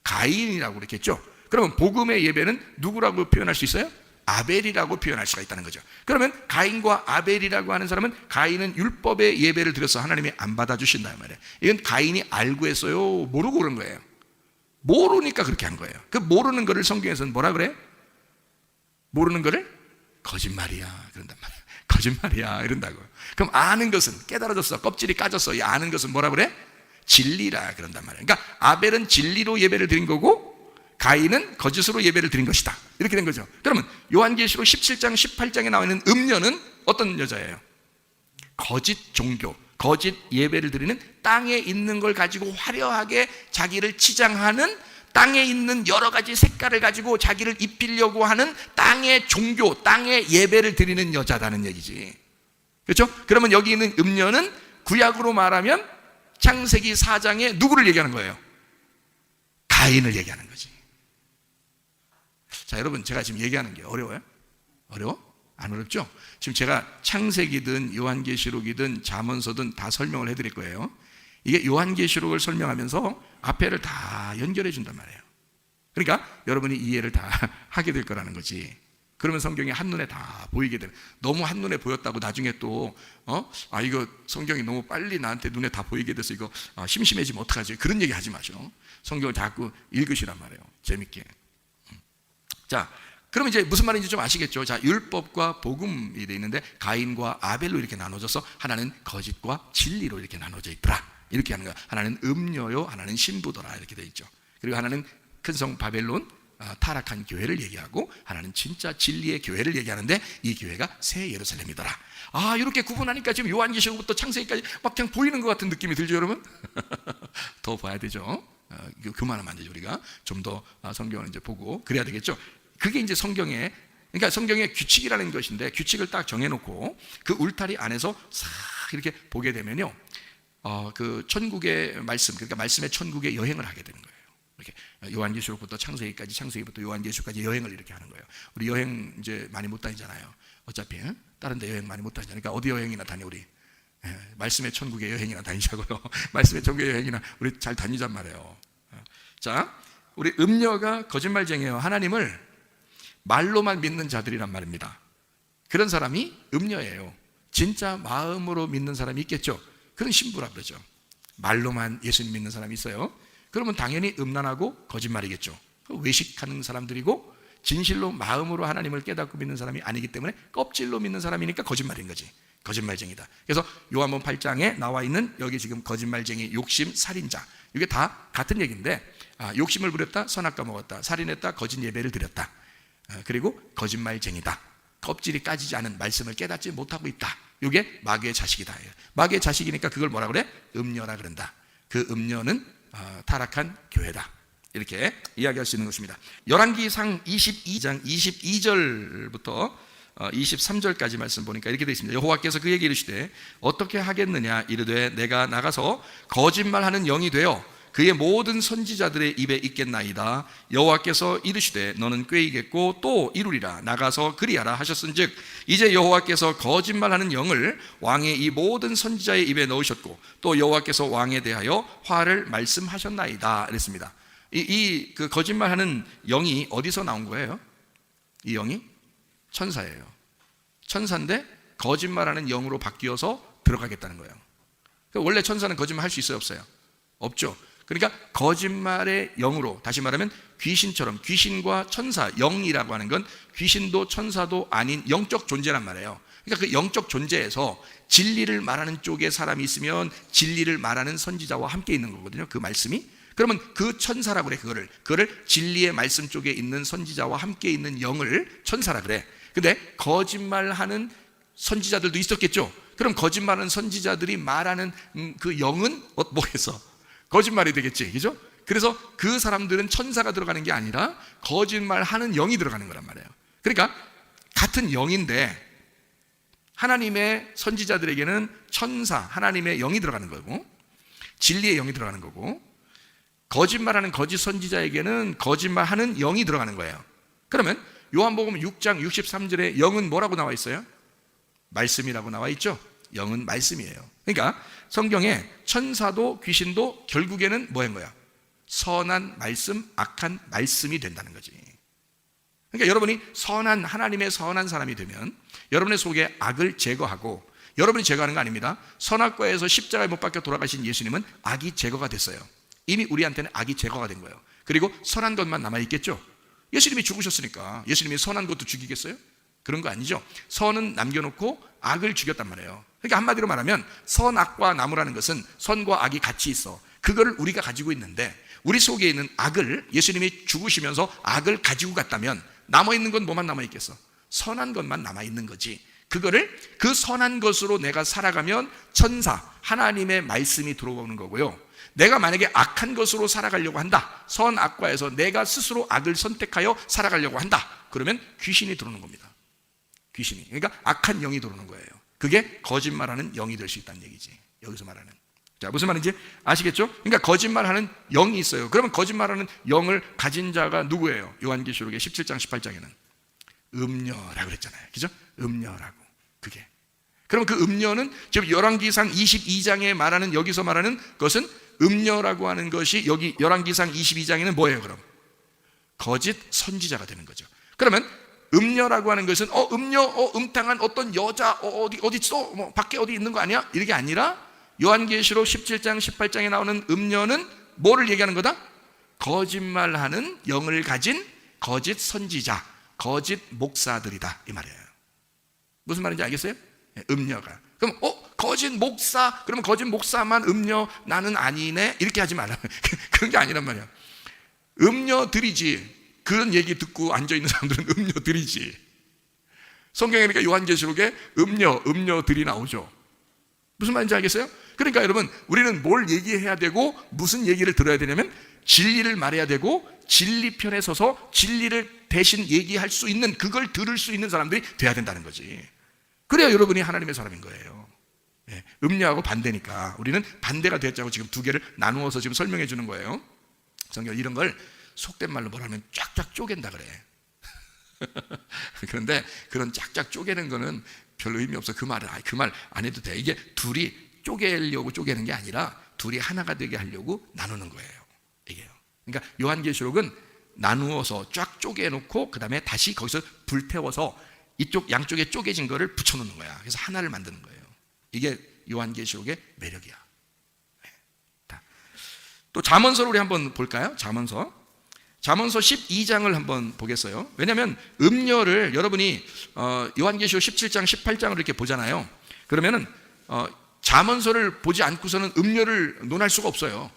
가인이라고 그랬겠죠. 그러면 복음의 예배는 누구라고 표현할 수 있어요? 아벨이라고 표현할 수가 있다는 거죠. 그러면 가인과 아벨이라고 하는 사람은, 가인은 율법의 예배를 드려서 하나님이 안 받아주신다 말이에요. 이건 가인이 알고 했어요, 모르고 그런 거예요? 모르니까 그렇게 한 거예요. 그 모르는 거를 성경에서는 뭐라 그래? 모르는 거를 거짓말이야 그런단 말이에요. 거짓말이야 이런다고. 그럼 아는 것은, 깨달아졌어, 껍질이 까졌어, 이 아는 것은 뭐라 그래? 진리라 그런단 말이에요. 그러니까 아벨은 진리로 예배를 드린 거고 가인은 거짓으로 예배를 드린 것이다, 이렇게 된 거죠. 그러면 요한계시록 17장 18장에 나와 있는 음녀는 어떤 여자예요? 거짓 종교, 거짓 예배를 드리는, 땅에 있는 걸 가지고 화려하게 자기를 치장하는, 땅에 있는 여러 가지 색깔을 가지고 자기를 입히려고 하는 땅의 종교, 땅의 예배를 드리는 여자다는 얘기지. 그렇죠? 그러면 여기 있는 음녀는 구약으로 말하면 창세기 4장에 누구를 얘기하는 거예요? 가인을 얘기하는 거지. 자, 여러분, 제가 지금 얘기하는 게 어려워요? 어려워? 안 어렵죠? 지금 제가 창세기든 요한계시록이든 잠언서든 다 설명을 해드릴 거예요. 이게 요한계시록을 설명하면서 앞에를 다 연결해 준단 말이에요. 그러니까 여러분이 이해를 다 하게 될 거라는 거지. 그러면 성경이 한눈에 다 보이게 되는. 너무 한눈에 보였다고 나중에 또 이거 성경이 너무 빨리 나한테 눈에 다 보이게 돼서 이거 심심해지면 어떡하지? 그런 얘기 하지 마죠. 성경을 자꾸 읽으시란 말이에요, 재밌게. 자, 그럼 이제 무슨 말인지 좀 아시겠죠? 자, 율법과 복음이 돼 있는데 가인과 아벨로 이렇게 나눠져서 하나는 거짓과 진리로 이렇게 나눠져 있더라, 이렇게 하는 거야. 하나는 음녀요, 하나는 신부더라, 이렇게 돼 있죠. 그리고 하나는 큰 성 바벨론, 타락한 교회를 얘기하고, 하나는 진짜 진리의 교회를 얘기하는데 이 교회가 새 예루살렘이더라. 이렇게 구분하니까 지금 요한계시록부터 창세기까지 막 그냥 보이는 것 같은 느낌이 들죠, 여러분? 더 봐야 되죠. 그만하면 안 되죠. 우리가 좀 더 성경을 이제 보고 그래야 되겠죠. 그게 이제 성경의, 그러니까 성경의 규칙이라는 것인데, 규칙을 딱 정해놓고 그 울타리 안에서 싹 이렇게 보게 되면요, 그 천국의 말씀, 그러니까 말씀의 천국의 여행을 하게 되는 거예요. 이렇게 요한계시록부터 창세기까지, 창세기부터 요한계시록까지 여행을 이렇게 하는 거예요. 우리 여행 이제 많이 못 다니잖아요. 어차피 다른 데 여행 많이 못 다니잖아요. 그러니까 어디 여행이나 다니, 우리 말씀의 천국의 여행이나 다니자고요. 말씀의 천국의 여행이나 우리 잘 다니잔 말이에요. 자, 우리 음녀가 거짓말쟁이에요. 하나님을 말로만 믿는 자들이란 말입니다. 그런 사람이 음녀예요. 진짜 마음으로 믿는 사람이 있겠죠. 그런 신부라 그러죠. 말로만 예수님 믿는 사람이 있어요. 그러면 당연히 음란하고 거짓말이겠죠. 외식하는 사람들이고 진실로 마음으로 하나님을 깨닫고 믿는 사람이 아니기 때문에 껍질로 믿는 사람이니까 거짓말인 거지. 거짓말쟁이다. 그래서 요한복음 8장에 나와 있는 여기 지금 거짓말쟁이, 욕심, 살인자, 이게 다 같은 얘기인데, 욕심을 부렸다, 선악과 먹었다, 살인했다, 거짓 예배를 드렸다, 그리고 거짓말쟁이다, 껍질이 까지지 않은 말씀을 깨닫지 못하고 있다. 이게 마귀의 자식이다. 마귀의 자식이니까 그걸 뭐라 그래? 음녀라 그런다. 그 음녀는 타락한 교회다, 이렇게 이야기할 수 있는 것입니다. 열왕기상 22장 22절부터 23절까지 말씀 보니까 이렇게 되어 있습니다. 여호와께서 그에게 이르시되 어떻게 하겠느냐, 이르되 내가 나가서 거짓말하는 영이 되어 그의 모든 선지자들의 입에 있겠나이다. 여호와께서 이르시되 너는 꾀이겠고 또 이루리라. 나가서 그리하라 하셨은즉 이제 여호와께서 거짓말하는 영을 왕의 이 모든 선지자의 입에 넣으셨고 또 여호와께서 왕에 대하여 화를 말씀하셨나이다 그랬습니다. 그 거짓말하는 영이 어디서 나온 거예요? 이 영이 천사예요. 천사인데 거짓말하는 영으로 바뀌어서 들어가겠다는 거예요. 원래 천사는 거짓말 할 수 있어요, 없어요? 없죠. 그러니까 거짓말의 영으로, 다시 말하면 귀신처럼, 귀신과 천사, 영이라고 하는 건 귀신도 천사도 아닌 영적 존재란 말이에요. 그러니까 그 영적 존재에서 진리를 말하는 쪽에 사람이 있으면 진리를 말하는 선지자와 함께 있는 거거든요, 그 말씀이. 그러면 그 천사라고 그래. 그거를 진리의 말씀 쪽에 있는 선지자와 함께 있는 영을 천사라 그래. 근데 거짓말하는 선지자들도 있었겠죠. 그럼 거짓말하는 선지자들이 말하는 그 영은 뭐겠어? 거짓말이 되겠지, 그죠? 그래서 그 사람들은 천사가 들어가는 게 아니라 거짓말하는 영이 들어가는 거란 말이에요. 그러니까 같은 영인데 하나님의 선지자들에게는 천사, 하나님의 영이 들어가는 거고, 진리의 영이 들어가는 거고, 거짓말하는 거짓 선지자에게는 거짓말하는 영이 들어가는 거예요. 그러면 요한복음 6장 63절에 영은 뭐라고 나와 있어요? 말씀이라고 나와 있죠. 영은 말씀이에요. 그러니까 성경에 천사도 귀신도 결국에는 뭐인 거야? 선한 말씀, 악한 말씀이 된다는 거지. 그러니까 여러분이 선한, 하나님의 선한 사람이 되면 여러분의 속에 악을 제거하고, 여러분이 제거하는 거 아닙니다. 선악과에서 십자가에 못 박혀 돌아가신 예수님은 악이 제거가 됐어요. 이미 우리한테는 악이 제거가 된 거예요. 그리고 선한 것만 남아있겠죠. 예수님이 죽으셨으니까 예수님이 선한 것도 죽이겠어요? 그런 거 아니죠. 선은 남겨놓고 악을 죽였단 말이에요. 그러니까 한마디로 말하면 선악과 나무라는 것은 선과 악이 같이 있어. 그거를 우리가 가지고 있는데 우리 속에 있는 악을 예수님이 죽으시면서 악을 가지고 갔다면 남아있는 건 뭐만 남아있겠어? 선한 것만 남아있는 거지. 그거를 그 선한 것으로 내가 살아가면 천사, 하나님의 말씀이 들어오는 거고요. 내가 만약에 악한 것으로 살아가려고 한다, 선악과에서 내가 스스로 악을 선택하여 살아가려고 한다, 그러면 귀신이 들어오는 겁니다. 귀신이. 그러니까 악한 영이 들어오는 거예요. 그게 거짓말하는 영이 될 수 있다는 얘기지, 여기서 말하는. 자, 무슨 말인지 아시겠죠? 그러니까 거짓말하는 영이 있어요. 그러면 거짓말하는 영을 가진 자가 누구예요? 요한계시록의 17장 18장에는 음녀라고 그랬잖아요, 그죠? 음녀라고. 그게. 그럼 그 음녀는 지금 열왕기상 22장에 말하는, 여기서 말하는 것은 음녀라고 하는 것이 여기 열왕기상 22장에는 뭐예요? 그럼 거짓 선지자가 되는 거죠. 그러면 음녀라고 하는 것은 음녀, 음탕한 어떤 여자, 어디 있어? 뭐 밖에 어디 있는 거 아니야? 이게 아니라 요한계시록 17장 18장에 나오는 음녀는 뭐를 얘기하는 거다? 거짓말하는 영을 가진 거짓 선지자, 거짓 목사들이다, 이 말이에요. 무슨 말인지 알겠어요? 음녀가. 그럼 거짓 목사, 그러면 거짓 목사만 음녀, 나는 아니네, 이렇게 하지 말라. 그런 게 아니란 말이야. 음녀들이지. 그런 얘기 듣고 앉아있는 사람들은 음녀들이지. 성경에 그러니까 요한계시록에 음녀들이 나오죠. 무슨 말인지 알겠어요? 그러니까 여러분, 우리는 뭘 얘기해야 되고 무슨 얘기를 들어야 되냐면 진리를 말해야 되고, 진리 편에 서서 진리를 대신 얘기할 수 있는, 그걸 들을 수 있는 사람들이 돼야 된다는 거지. 그래야 여러분이 하나님의 사람인 거예요. 음녀하고 반대니까 우리는 반대가 됐자고 지금 두 개를 나누어서 지금 설명해 주는 거예요. 성경 이런 걸 속된 말로 뭐라면 쫙쫙 쪼갠다 그래. 그런데 그런 쫙쫙 쪼개는 거는 별로 의미 없어. 그 말 안 해도 돼. 이게 둘이 쪼개려고 쪼개는 게 아니라 둘이 하나가 되게 하려고 나누는 거예요, 이게요. 그러니까 요한계시록은 나누어서 쫙 쪼개놓고 그 다음에 다시 거기서 불태워서 이쪽 양쪽에 쪼개진 거를 붙여놓는 거야. 그래서 하나를 만드는 거예요. 이게 요한계시록의 매력이야. 또 잠언서를 우리 한번 볼까요? 잠언서 12장을 한번 보겠어요. 왜냐하면 음녀를 여러분이 요한계시록 17장 18장을 이렇게 보잖아요. 그러면은 잠언서를 보지 않고서는 음녀를 논할 수가 없어요.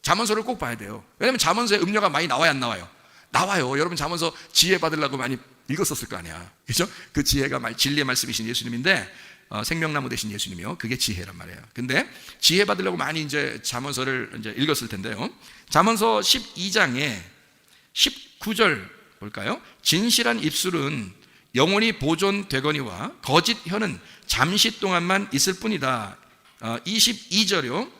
잠언서를 꼭 봐야 돼요. 왜냐하면 잠언서에 음녀가 많이 나와요, 안 나와요? 나와요. 여러분 잠언서 지혜 받으려고 많이 읽었었을 거 아니야, 그죠? 그 지혜가 진리의 말씀이신 예수님인데 생명나무 되신 예수님이요, 그게 지혜란 말이에요. 근데 지혜 받으려고 많이 이제 잠언서를 이제 읽었을 텐데요. 잠언서 12장에 19절 볼까요? 진실한 입술은 영원히 보존되거니와 거짓 혀는 잠시 동안만 있을 뿐이다. 22절이요.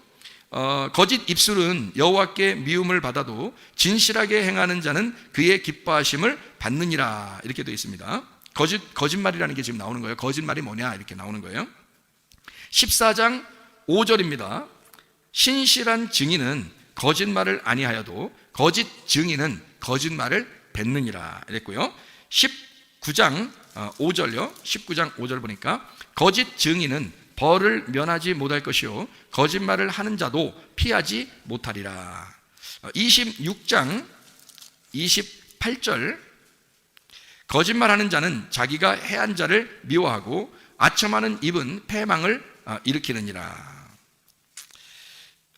거짓 입술은 여호와께 미움을 받아도 진실하게 행하는 자는 그의 기뻐하심을 받느니라. 이렇게 되어 있습니다. 거짓말이라는 게 지금 나오는 거예요. 거짓말이 뭐냐 이렇게 나오는 거예요. 14장 5절입니다. 신실한 증인은 거짓말을 아니하여도 거짓 증인은 거짓말을 뱉느니라 이랬고요. 19장 5절요. 19장 5절 보니까 거짓 증인은 벌을 면하지 못할 것이요 거짓말을 하는 자도 피하지 못하리라. 26장 28절 거짓말하는 자는 자기가 해한 자를 미워하고 아첨하는 입은 패망을 일으키느니라.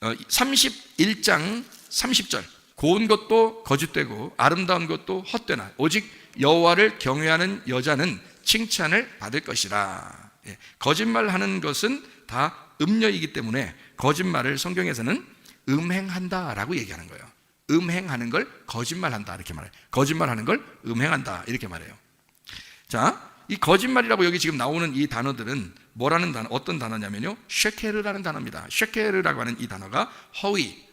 31장 30절 고운 것도 거짓되고 아름다운 것도 헛되나 오직 여호와를 경외하는 여자는 칭찬을 받을 것이라. 거짓말하는 것은 다 음녀이기 때문에 거짓말을 성경에서는 음행한다라고 얘기하는 거예요. 음행하는 걸 거짓말한다 이렇게 말해요. 거짓말하는 걸 음행한다 이렇게 말해요. 자, 이 거짓말이라고 여기 지금 나오는 이 단어들은 뭐라는 단어, 어떤 단어냐면요, 쉐케르라는 단어입니다. 쉐케르라고 하는 이 단어가 허위,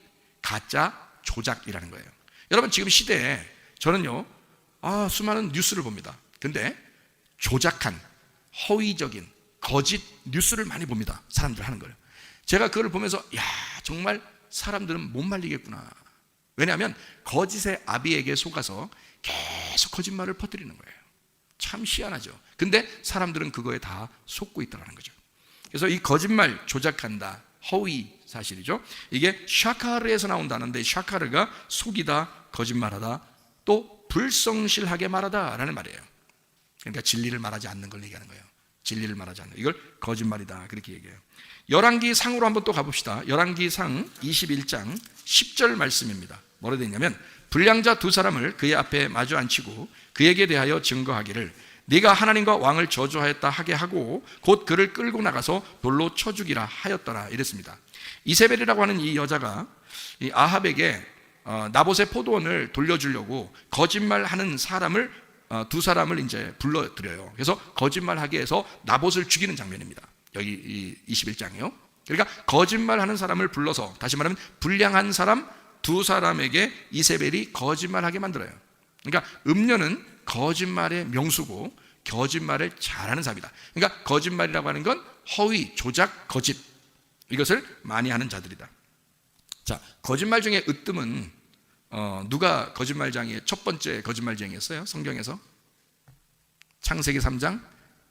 가짜, 조작이라는 거예요. 여러분 지금 시대에 저는요 수많은 뉴스를 봅니다. 근데 조작한 허위적인 거짓 뉴스를 많이 봅니다. 사람들 하는 거예요. 제가 그걸 보면서 야 정말 사람들은 못 말리겠구나. 왜냐하면 거짓의 아비에게 속아서 계속 거짓말을 퍼뜨리는 거예요. 참 희한하죠. 근데 사람들은 그거에 다 속고 있다는 거죠. 그래서 이 거짓말, 조작한다, 허위 사실이죠. 이게 샤카르에서 나온 단어인데 샤카르가 속이다, 거짓말하다, 또 불성실하게 말하다 라는 말이에요. 그러니까 진리를 말하지 않는 걸 얘기하는 거예요. 진리를 말하지 않는 이걸 거짓말이다 그렇게 얘기해요. 열왕기 상으로 한번 또 가봅시다. 열왕기 상 21장 10절 말씀입니다. 뭐라 되어 있냐면 불량자 두 사람을 그의 앞에 마주 앉히고 그에게 대하여 증거하기를 네가 하나님과 왕을 저주하였다 하게 하고 곧 그를 끌고 나가서 돌로 쳐 죽이라 하였더라 이랬습니다. 이세벨이라고 하는 이 여자가 이 아합에게 나봇의 포도원을 돌려주려고 거짓말하는 사람을 두 사람을 이제 불러들여요. 그래서 거짓말하게 해서 나봇을 죽이는 장면입니다. 여기 21장이요. 그러니까 거짓말하는 사람을 불러서 다시 말하면 불량한 사람 두 사람에게 이세벨이 거짓말하게 만들어요. 그러니까 음녀는 거짓말의 명수고 거짓말을 잘하는 사람이다. 그러니까 거짓말이라고 하는 건 허위, 조작, 거짓 이것을 많이 하는 자들이다. 자, 거짓말 중에 으뜸은 누가 거짓말쟁이의 첫 번째 거짓말쟁이였어요? 성경에서 창세기 3장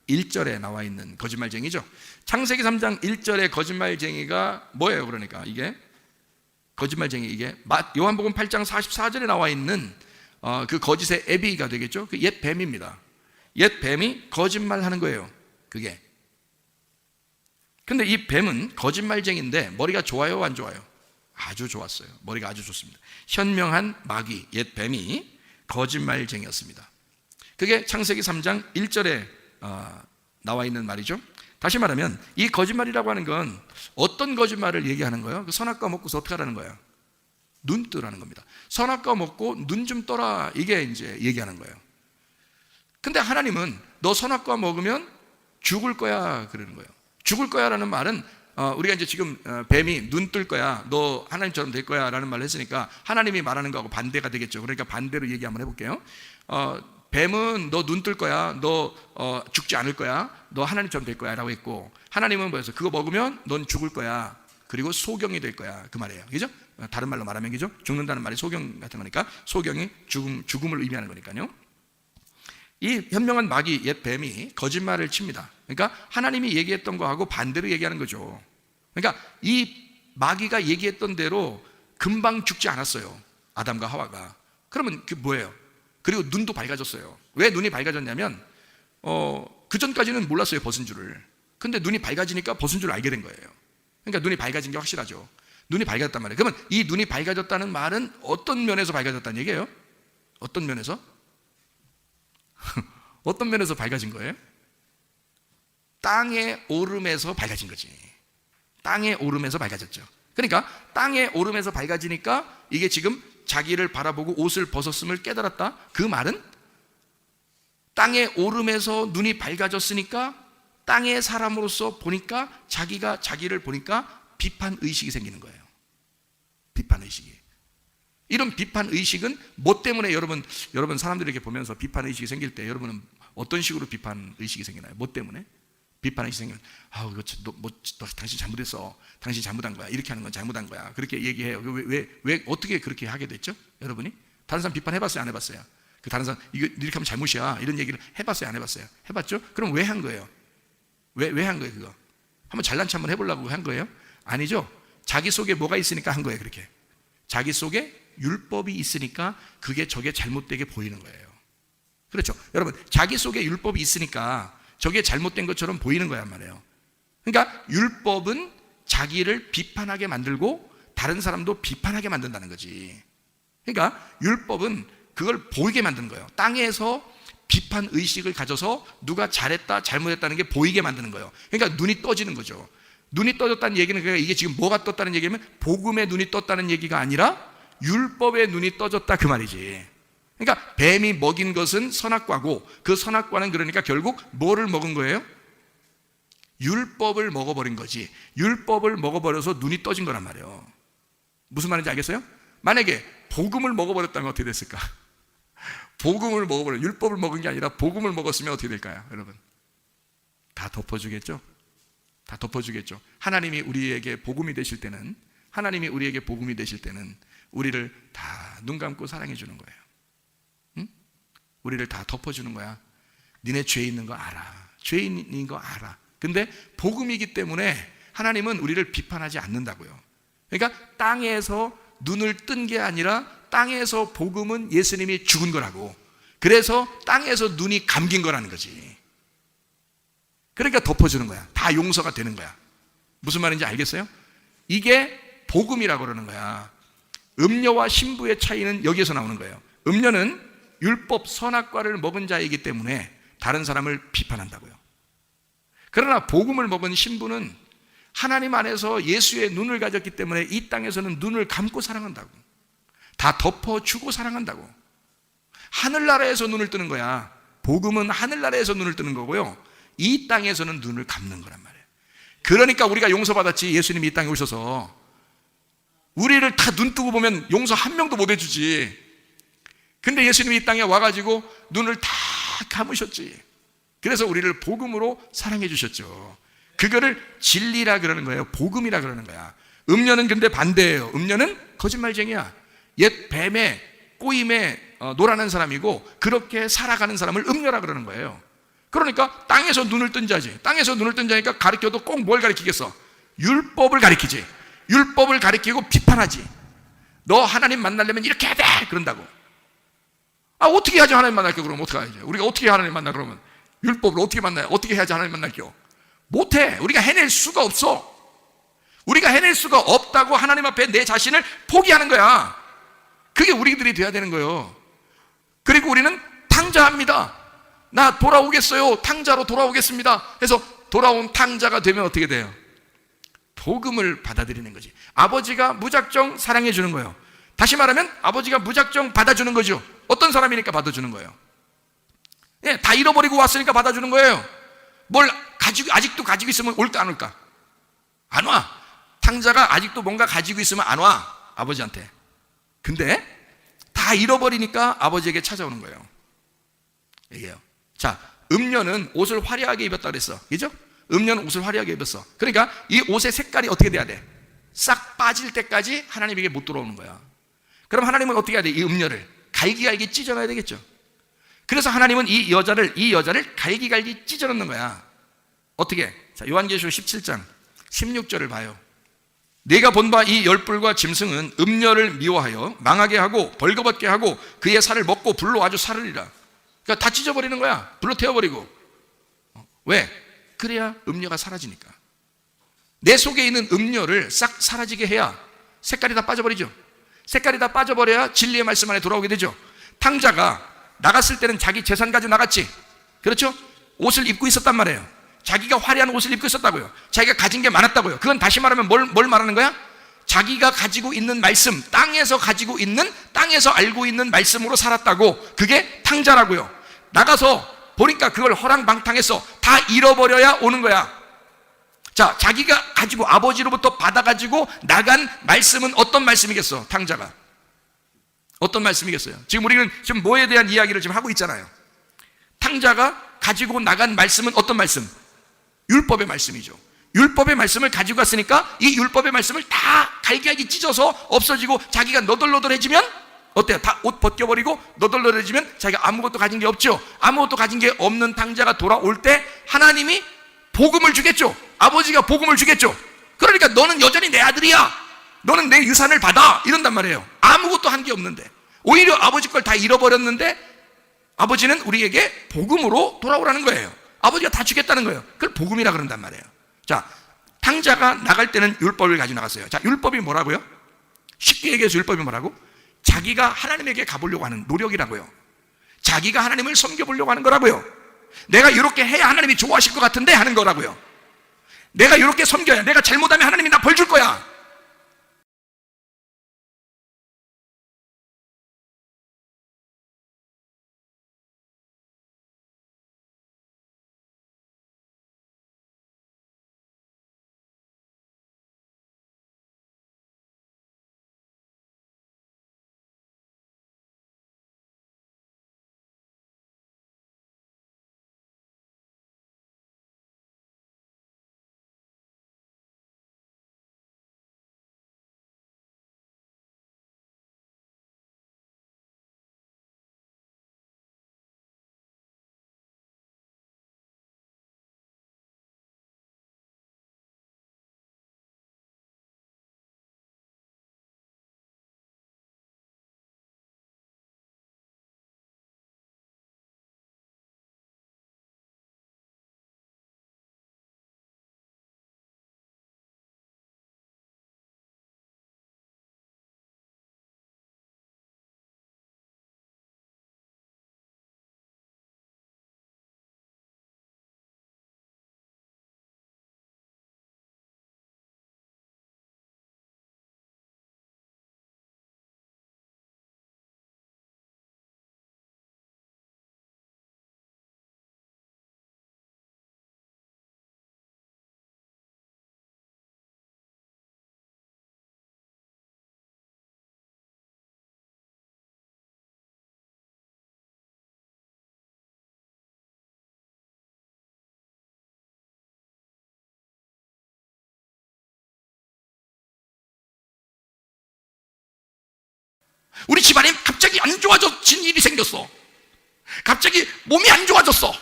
1절에 나와 있는 거짓말쟁이죠. 창세기 3장 1절의 거짓말쟁이가 뭐예요? 그러니까 이게 거짓말쟁이 이게 요한복음 8장 44절에 나와 있는 그 거짓의 애비가 되겠죠. 그 옛 뱀입니다. 옛 뱀이 거짓말하는 거예요. 그게. 근데 이 뱀은 거짓말쟁이인데 머리가 좋아요, 안 좋아요? 아주 좋았어요. 머리가 아주 좋습니다. 현명한 마귀, 옛 뱀이 거짓말쟁이였습니다. 그게 창세기 3장 1절에 나와 있는 말이죠. 다시 말하면 이 거짓말이라고 하는 건 어떤 거짓말을 얘기하는 거예요? 그 선악과 먹고서 어떻게 하라는 거예요? 눈 뜨라는 겁니다. 선악과 먹고 눈 좀 떠라 이게 이제 얘기하는 거예요. 근데 하나님은 너 선악과 먹으면 죽을 거야 그러는 거예요. 죽을 거야 라는 말은 우리가 이제 지금 뱀이 눈 뜰 거야 너 하나님처럼 될 거야 라는 말을 했으니까 하나님이 말하는 거하고 반대가 되겠죠. 그러니까 반대로 얘기 한번 해볼게요. 뱀은 너 눈 뜰 거야 너 죽지 않을 거야 너 하나님처럼 될 거야 라고 했고 하나님은 뭐였어? 그거 먹으면 넌 죽을 거야 그리고 소경이 될 거야 그 말이에요. 그죠? 다른 말로 말하면 그죠? 죽는다는 말이 소경 같은 거니까 소경이 죽음을 의미하는 거니까요. 이 현명한 마귀 옛 뱀이 거짓말을 칩니다. 그러니까 하나님이 얘기했던 거하고 반대로 얘기하는 거죠. 그러니까 이 마귀가 얘기했던 대로 금방 죽지 않았어요. 아담과 하와가. 그러면 그게 뭐예요? 그리고 눈도 밝아졌어요. 왜 눈이 밝아졌냐면 그 전까지는 몰랐어요 벗은 줄을. 근데 눈이 밝아지니까 벗은 줄 알게 된 거예요. 그러니까 눈이 밝아진 게 확실하죠. 눈이 밝아졌단 말이에요. 그러면 이 눈이 밝아졌다는 말은 어떤 면에서 밝아졌다는 얘기예요? 어떤 면에서? 어떤 면에서 밝아진 거예요? 땅의 오름에서 밝아진 거지. 땅의 오름에서 밝아졌죠. 그러니까 땅의 오름에서 밝아지니까 이게 지금 자기를 바라보고 옷을 벗었음을 깨달았다. 그 말은 땅의 오름에서 눈이 밝아졌으니까 땅의 사람으로서 보니까 자기가 자기를 보니까 비판 의식이 생기는 거예요. 비판 의식이. 이런 비판 의식은 뭐 때문에 여러분 사람들이 이렇게 보면서 비판 의식이 생길 때 여러분은 어떤 식으로 비판 의식이 생기나요? 뭐 때문에? 비판 의식이 생기면 이거 너 당신 잘못했어. 당신 잘못한 거야. 이렇게 하는 건 잘못한 거야. 그렇게 얘기해요. 왜 어떻게 그렇게 하게 됐죠? 여러분이? 다른 사람 비판해봤어요? 안 해봤어요? 그 다른 사람 이거 이렇게 하면 잘못이야. 이런 얘기를 해봤어요? 안 해봤어요? 해봤죠? 그럼 왜 한 거예요? 왜 한 거예요? 그거 한번 잘난 체 한번 해보려고 한 거예요? 아니죠. 자기 속에 뭐가 있으니까 한 거예요. 그렇게 자기 속에 율법이 있으니까 저게 잘못되게 보이는 거예요. 그렇죠? 여러분, 자기 속에 율법이 있으니까 저게 잘못된 것처럼 보이는 거란 말이에요. 그러니까 율법은 자기를 비판하게 만들고 다른 사람도 비판하게 만든다는 거지. 그러니까 율법은 그걸 보이게 만드는 거예요. 땅에서 비판 의식을 가져서 누가 잘했다 잘못했다는 게 보이게 만드는 거예요. 그러니까 눈이 떠지는 거죠. 눈이 떠졌다는 얘기는 그러니까 이게 지금 뭐가 떴다는 얘기면 복음의 눈이 떴다는 얘기가 아니라 율법의 눈이 떠졌다 그 말이지. 그러니까 뱀이 먹인 것은 선악과고 그 선악과는 그러니까 결국 뭐를 먹은 거예요? 율법을 먹어버린 거지. 율법을 먹어버려서 눈이 떠진 거란 말이에요. 무슨 말인지 알겠어요? 만약에 복음을 먹어버렸다면 어떻게 됐을까? 복음을 먹어버려 율법을 먹은 게 아니라 복음을 먹었으면 어떻게 될까요? 여러분 다 덮어주겠죠? 다 덮어주겠죠. 하나님이 우리에게 복음이 되실 때는 우리를 다 눈 감고 사랑해 주는 거예요. 응? 우리를 다 덮어주는 거야. 니네 죄 있는 거 알아. 죄인인 거 알아. 근데 복음이기 때문에 하나님은 우리를 비판하지 않는다고요. 그러니까 땅에서 눈을 뜬 게 아니라 땅에서 복음은 예수님이 죽은 거라고. 그래서 땅에서 눈이 감긴 거라는 거지. 그러니까 덮어주는 거야. 다 용서가 되는 거야. 무슨 말인지 알겠어요? 이게 복음이라고 그러는 거야. 음녀와 신부의 차이는 여기에서 나오는 거예요. 음녀는 율법 선악과를 먹은 자이기 때문에 다른 사람을 비판한다고요. 그러나 복음을 먹은 신부는 하나님 안에서 예수의 눈을 가졌기 때문에 이 땅에서는 눈을 감고 사랑한다고. 다 덮어주고 사랑한다고. 하늘나라에서 눈을 뜨는 거야. 복음은 하늘나라에서 눈을 뜨는 거고요. 이 땅에서는 눈을 감는 거란 말이에요. 그러니까 우리가 용서받았지. 예수님이 이 땅에 오셔서 우리를 다 눈 뜨고 보면 용서 한 명도 못 해주지. 근데 예수님이 이 땅에 와가지고 눈을 다 감으셨지. 그래서 우리를 복음으로 사랑해 주셨죠. 그거를 진리라 그러는 거예요. 복음이라 그러는 거야. 음녀는 근데 반대예요. 음녀는 거짓말쟁이야. 옛 뱀에 꼬임에 놀아는 사람이고 그렇게 살아가는 사람을 음녀라 그러는 거예요. 그러니까 땅에서 눈을 뜬 자지. 땅에서 눈을 뜬 자니까 가르쳐도 꼭 뭘 가르치겠어? 율법을 가르치지. 율법을 가르치고 비판하지. 너 하나님 만나려면 이렇게 해야 돼! 그런다고. 어떻게 해야지 하나님 만날까? 그러면 어떻게 해야지? 우리가 어떻게 하나님 만나? 그러면 율법을 어떻게 만나요? 어떻게 해야지 하나님 만날게요? 못해. 우리가 해낼 수가 없어. 우리가 해낼 수가 없다고 하나님 앞에 내 자신을 포기하는 거야. 그게 우리들이 돼야 되는 거예요. 그리고 우리는 탕자합니다. 나 돌아오겠어요. 탕자로 돌아오겠습니다. 해서 돌아온 탕자가 되면 어떻게 돼요? 복음을 받아들이는 거지. 아버지가 무작정 사랑해 주는 거예요. 다시 말하면 아버지가 무작정 받아주는 거죠. 어떤 사람이니까 받아주는 거예요. 예, 다 잃어버리고 왔으니까 받아주는 거예요. 뭘 아직도 가지고 있으면 올까 안 올까? 안 와. 탕자가 아직도 뭔가 가지고 있으면 안 와. 아버지한테. 근데 다 잃어버리니까 아버지에게 찾아오는 거예요. 얘기해요. 자, 음녀는 옷을 화려하게 입었다 그랬어. 그죠? 음녀는 옷을 화려하게 입었어. 그러니까 이 옷의 색깔이 어떻게 돼야 돼? 싹 빠질 때까지 하나님에게 못 돌아오는 거야. 그럼 하나님은 어떻게 해야 돼? 이 음녀를 갈기갈기 찢어놔야 되겠죠. 그래서 하나님은 이 여자를 갈기갈기 찢어놓는 거야. 어떻게? 자, 요한계시록 17장 16절을 봐요. 내가 본 바 이 열불과 짐승은 음녀를 미워하여 망하게 하고 벌거벗게 하고 그의 살을 먹고 불로 아주 사르리라. 그러니까 다 찢어버리는 거야. 불로 태워버리고. 왜? 그래야 음녀가 사라지니까. 내 속에 있는 음녀를 싹 사라지게 해야 색깔이 다 빠져버리죠. 색깔이 다 빠져버려야 진리의 말씀 안에 돌아오게 되죠. 탕자가 나갔을 때는 자기 재산 가지고 나갔지. 그렇죠? 옷을 입고 있었단 말이에요. 자기가 화려한 옷을 입고 있었다고요. 자기가 가진 게 많았다고요. 그건 다시 말하면 뭘 말하는 거야? 자기가 가지고 있는 말씀, 땅에서 가지고 있는, 땅에서 알고 있는 말씀으로 살았다고. 그게 탕자라고요. 나가서 보니까 그걸 허랑방탕해서 다 잃어버려야 오는 거야. 자, 자기가 가지고 아버지로부터 받아가지고 나간 말씀은 어떤 말씀이겠어? 탕자가 어떤 말씀이겠어요? 지금 우리는 지금 뭐에 대한 이야기를 지금 하고 있잖아요. 탕자가 가지고 나간 말씀은 어떤 말씀? 율법의 말씀이죠. 율법의 말씀을 가지고 갔으니까 이 율법의 말씀을 다 갈기갈기 찢어서 없어지고 자기가 너덜너덜해지면 어때요? 다 옷 벗겨버리고 너덜너덜해지면 자기가 아무것도 가진 게 없죠. 아무것도 가진 게 없는 탕자가 돌아올 때 하나님이 복음을 주겠죠. 아버지가 복음을 주겠죠. 그러니까 너는 여전히 내 아들이야, 너는 내 유산을 받아, 이런단 말이에요. 아무것도 한 게 없는데, 오히려 아버지 걸 다 잃어버렸는데 아버지는 우리에게 복음으로 돌아오라는 거예요. 아버지가 다 주겠다는 거예요. 그걸 복음이라 그런단 말이에요. 자, 탕자가 나갈 때는 율법을 가지고 나갔어요. 자, 율법이 뭐라고요? 쉽게 얘기해서 율법이 뭐라고? 자기가 하나님에게 가보려고 하는 노력이라고요. 자기가 하나님을 섬겨보려고 하는 거라고요. 내가 이렇게 해야 하나님이 좋아하실 것 같은데 하는 거라고요. 내가 이렇게 섬겨야, 내가 잘못하면 하나님이 나 벌 줄 거야. 우리 집안에 갑자기 안 좋아진 일이 생겼어. 갑자기 몸이 안 좋아졌어.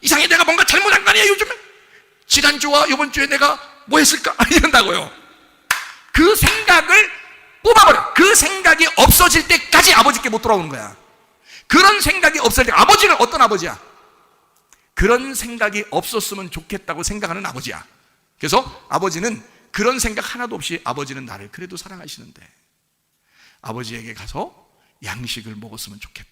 이상해, 내가 뭔가 잘못한 거 아니야 요즘에? 지난주와 이번 주에 내가 뭐 했을까? 이런다고요. 그 생각을 뽑아버려. 그 생각이 없어질 때까지 아버지께 못 돌아오는 거야. 그런 생각이 없을 때, 아버지는 어떤 아버지야? 그런 생각이 없었으면 좋겠다고 생각하는 아버지야. 그래서 아버지는 그런 생각 하나도 없이, 아버지는 나를 그래도 사랑하시는데 아버지에게 가서 양식을 먹었으면 좋겠다.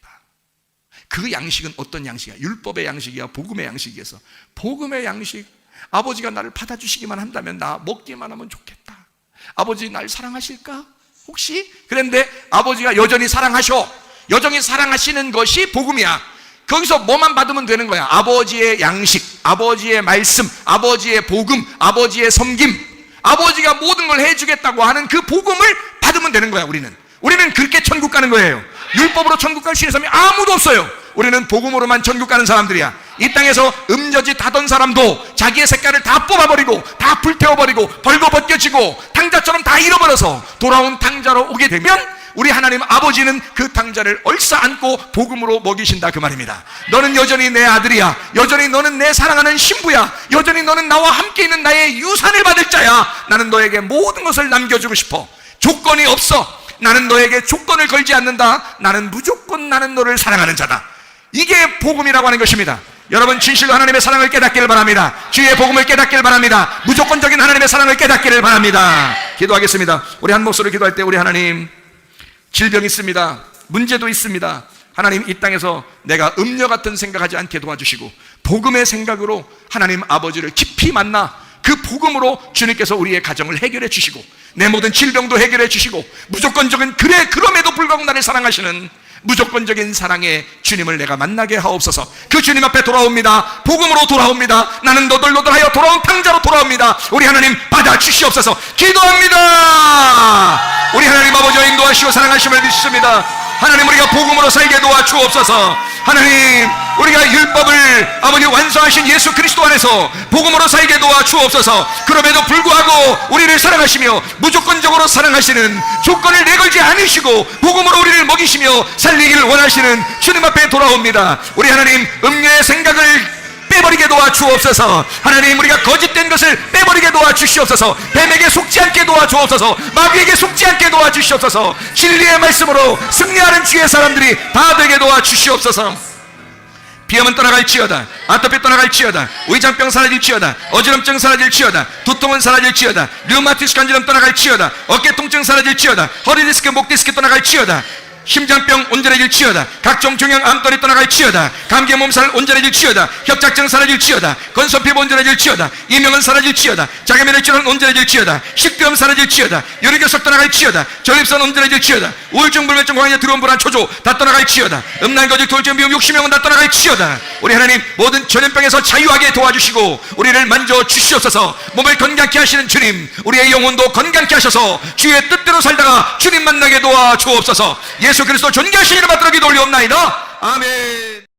그 양식은 어떤 양식이야? 율법의 양식이야? 복음의 양식이겠어? 복음의 양식. 아버지가 나를 받아주시기만 한다면 나 먹기만 하면 좋겠다. 아버지 날 사랑하실까? 혹시? 그런데 아버지가 여전히 사랑하셔. 여전히 사랑하시는 것이 복음이야. 거기서 뭐만 받으면 되는 거야? 아버지의 양식, 아버지의 말씀, 아버지의 복음, 아버지의 섬김, 아버지가 모든 걸 해주겠다고 하는 그 복음을 받으면 되는 거야. 우리는 그렇게 천국 가는 거예요. 율법으로 천국 갈 수 있는 사람이 아무도 없어요. 우리는 복음으로만 천국 가는 사람들이야. 이 땅에서 음저짓 하던 사람도 자기의 색깔을 다 뽑아버리고 다 불태워버리고 벌거벗겨지고 탕자처럼 다 잃어버려서 돌아온 탕자로 오게 되면 우리 하나님 아버지는 그 탕자를 얼싸안고 복음으로 먹이신다, 그 말입니다. 너는 여전히 내 아들이야. 여전히 너는 내 사랑하는 신부야. 여전히 너는 나와 함께 있는 나의 유산을 받을 자야. 나는 너에게 모든 것을 남겨주고 싶어. 조건이 없어. 나는 너에게 조건을 걸지 않는다. 나는 무조건 나는 너를 사랑하는 자다. 이게 복음이라고 하는 것입니다. 여러분, 진실로 하나님의 사랑을 깨닫기를 바랍니다. 주의 복음을 깨닫기를 바랍니다. 무조건적인 하나님의 사랑을 깨닫기를 바랍니다. 기도하겠습니다. 우리 한 목소리로 기도할 때, 우리 하나님, 질병이 있습니다. 문제도 있습니다. 하나님, 이 땅에서 내가 음녀 같은 생각하지 않게 도와주시고 복음의 생각으로 하나님 아버지를 깊이 만나 그 복음으로 주님께서 우리의 가정을 해결해 주시고 내 모든 질병도 해결해 주시고 무조건적인 그래 그럼에도 불구하고 나를 사랑하시는 무조건적인 사랑의 주님을 내가 만나게 하옵소서. 그 주님 앞에 돌아옵니다. 복음으로 돌아옵니다. 나는 너덜너덜하여 돌아온 탕자로 돌아옵니다. 우리 하나님 받아주시옵소서. 기도합니다. 우리 하나님 아버지와 인도하시고 사랑하심을 믿습니다. 하나님, 우리가 복음으로 살게 도와주옵소서. 하나님, 우리가 율법을 아버지 완성하신 예수 그리스도 안에서 복음으로 살게 도와주옵소서. 그럼에도 불구하고 우리를 사랑하시며 무조건적으로 사랑하시는, 조건을 내걸지 않으시고 복음으로 우리를 먹이시며 살리기를 원하시는 주님 앞에 돌아옵니다. 우리 하나님, 음료의 생각을 빼버리게 도와주옵소서. 하나님, 우리가 거짓된 것을 빼버리게 도와주시옵소서. 뱀에게 속지 않게 도와주옵소서. 마귀에게 속지 않게 도와주시옵소서. 진리의 말씀으로 승리하는 주의 사람들이 다 되게 도와주시옵소서. 비염은 떠나갈지어다. 아토피 떠나갈지어다. 위장병 사라질지어다. 어지럼증 사라질지어다. 두통은 사라질지어다. 류마티스 관절염 떠나갈지어다. 어깨 통증 사라질지어다. 허리 디스크, 목 디스크 떠나갈지어다. 심장병 온전해질지어다. 각종 종양 암돌이 떠나갈지어다. 감기 몸살 온전해질지어다. 협착증 사라질지어다. 건소피부 온전해질지어다. 이명은 사라질지어다. 자가면의 질환 온전해질지어다. 식도염 사라질지어다. 요리결석 떠나갈지어다. 전립선 온전해질지어다. 우울증, 불면증, 광야, 두려움, 불안, 초조 다 떠나갈지어다. 음란, 거짓, 돌증, 미움, 욕심형은 다 떠나갈지어다. 우리 하나님, 모든 전염병에서 자유하게 도와주시고 우리를 만져주시옵소서. 몸을 건강케 하시는 주님, 우리의 영혼도 건강케 하셔서 주의 뜻대로 살다가 주님 만나게 도와주옵소서. 예수 그리스도 존귀하신 이름 받들어 기도 올리옵나이다. 아멘.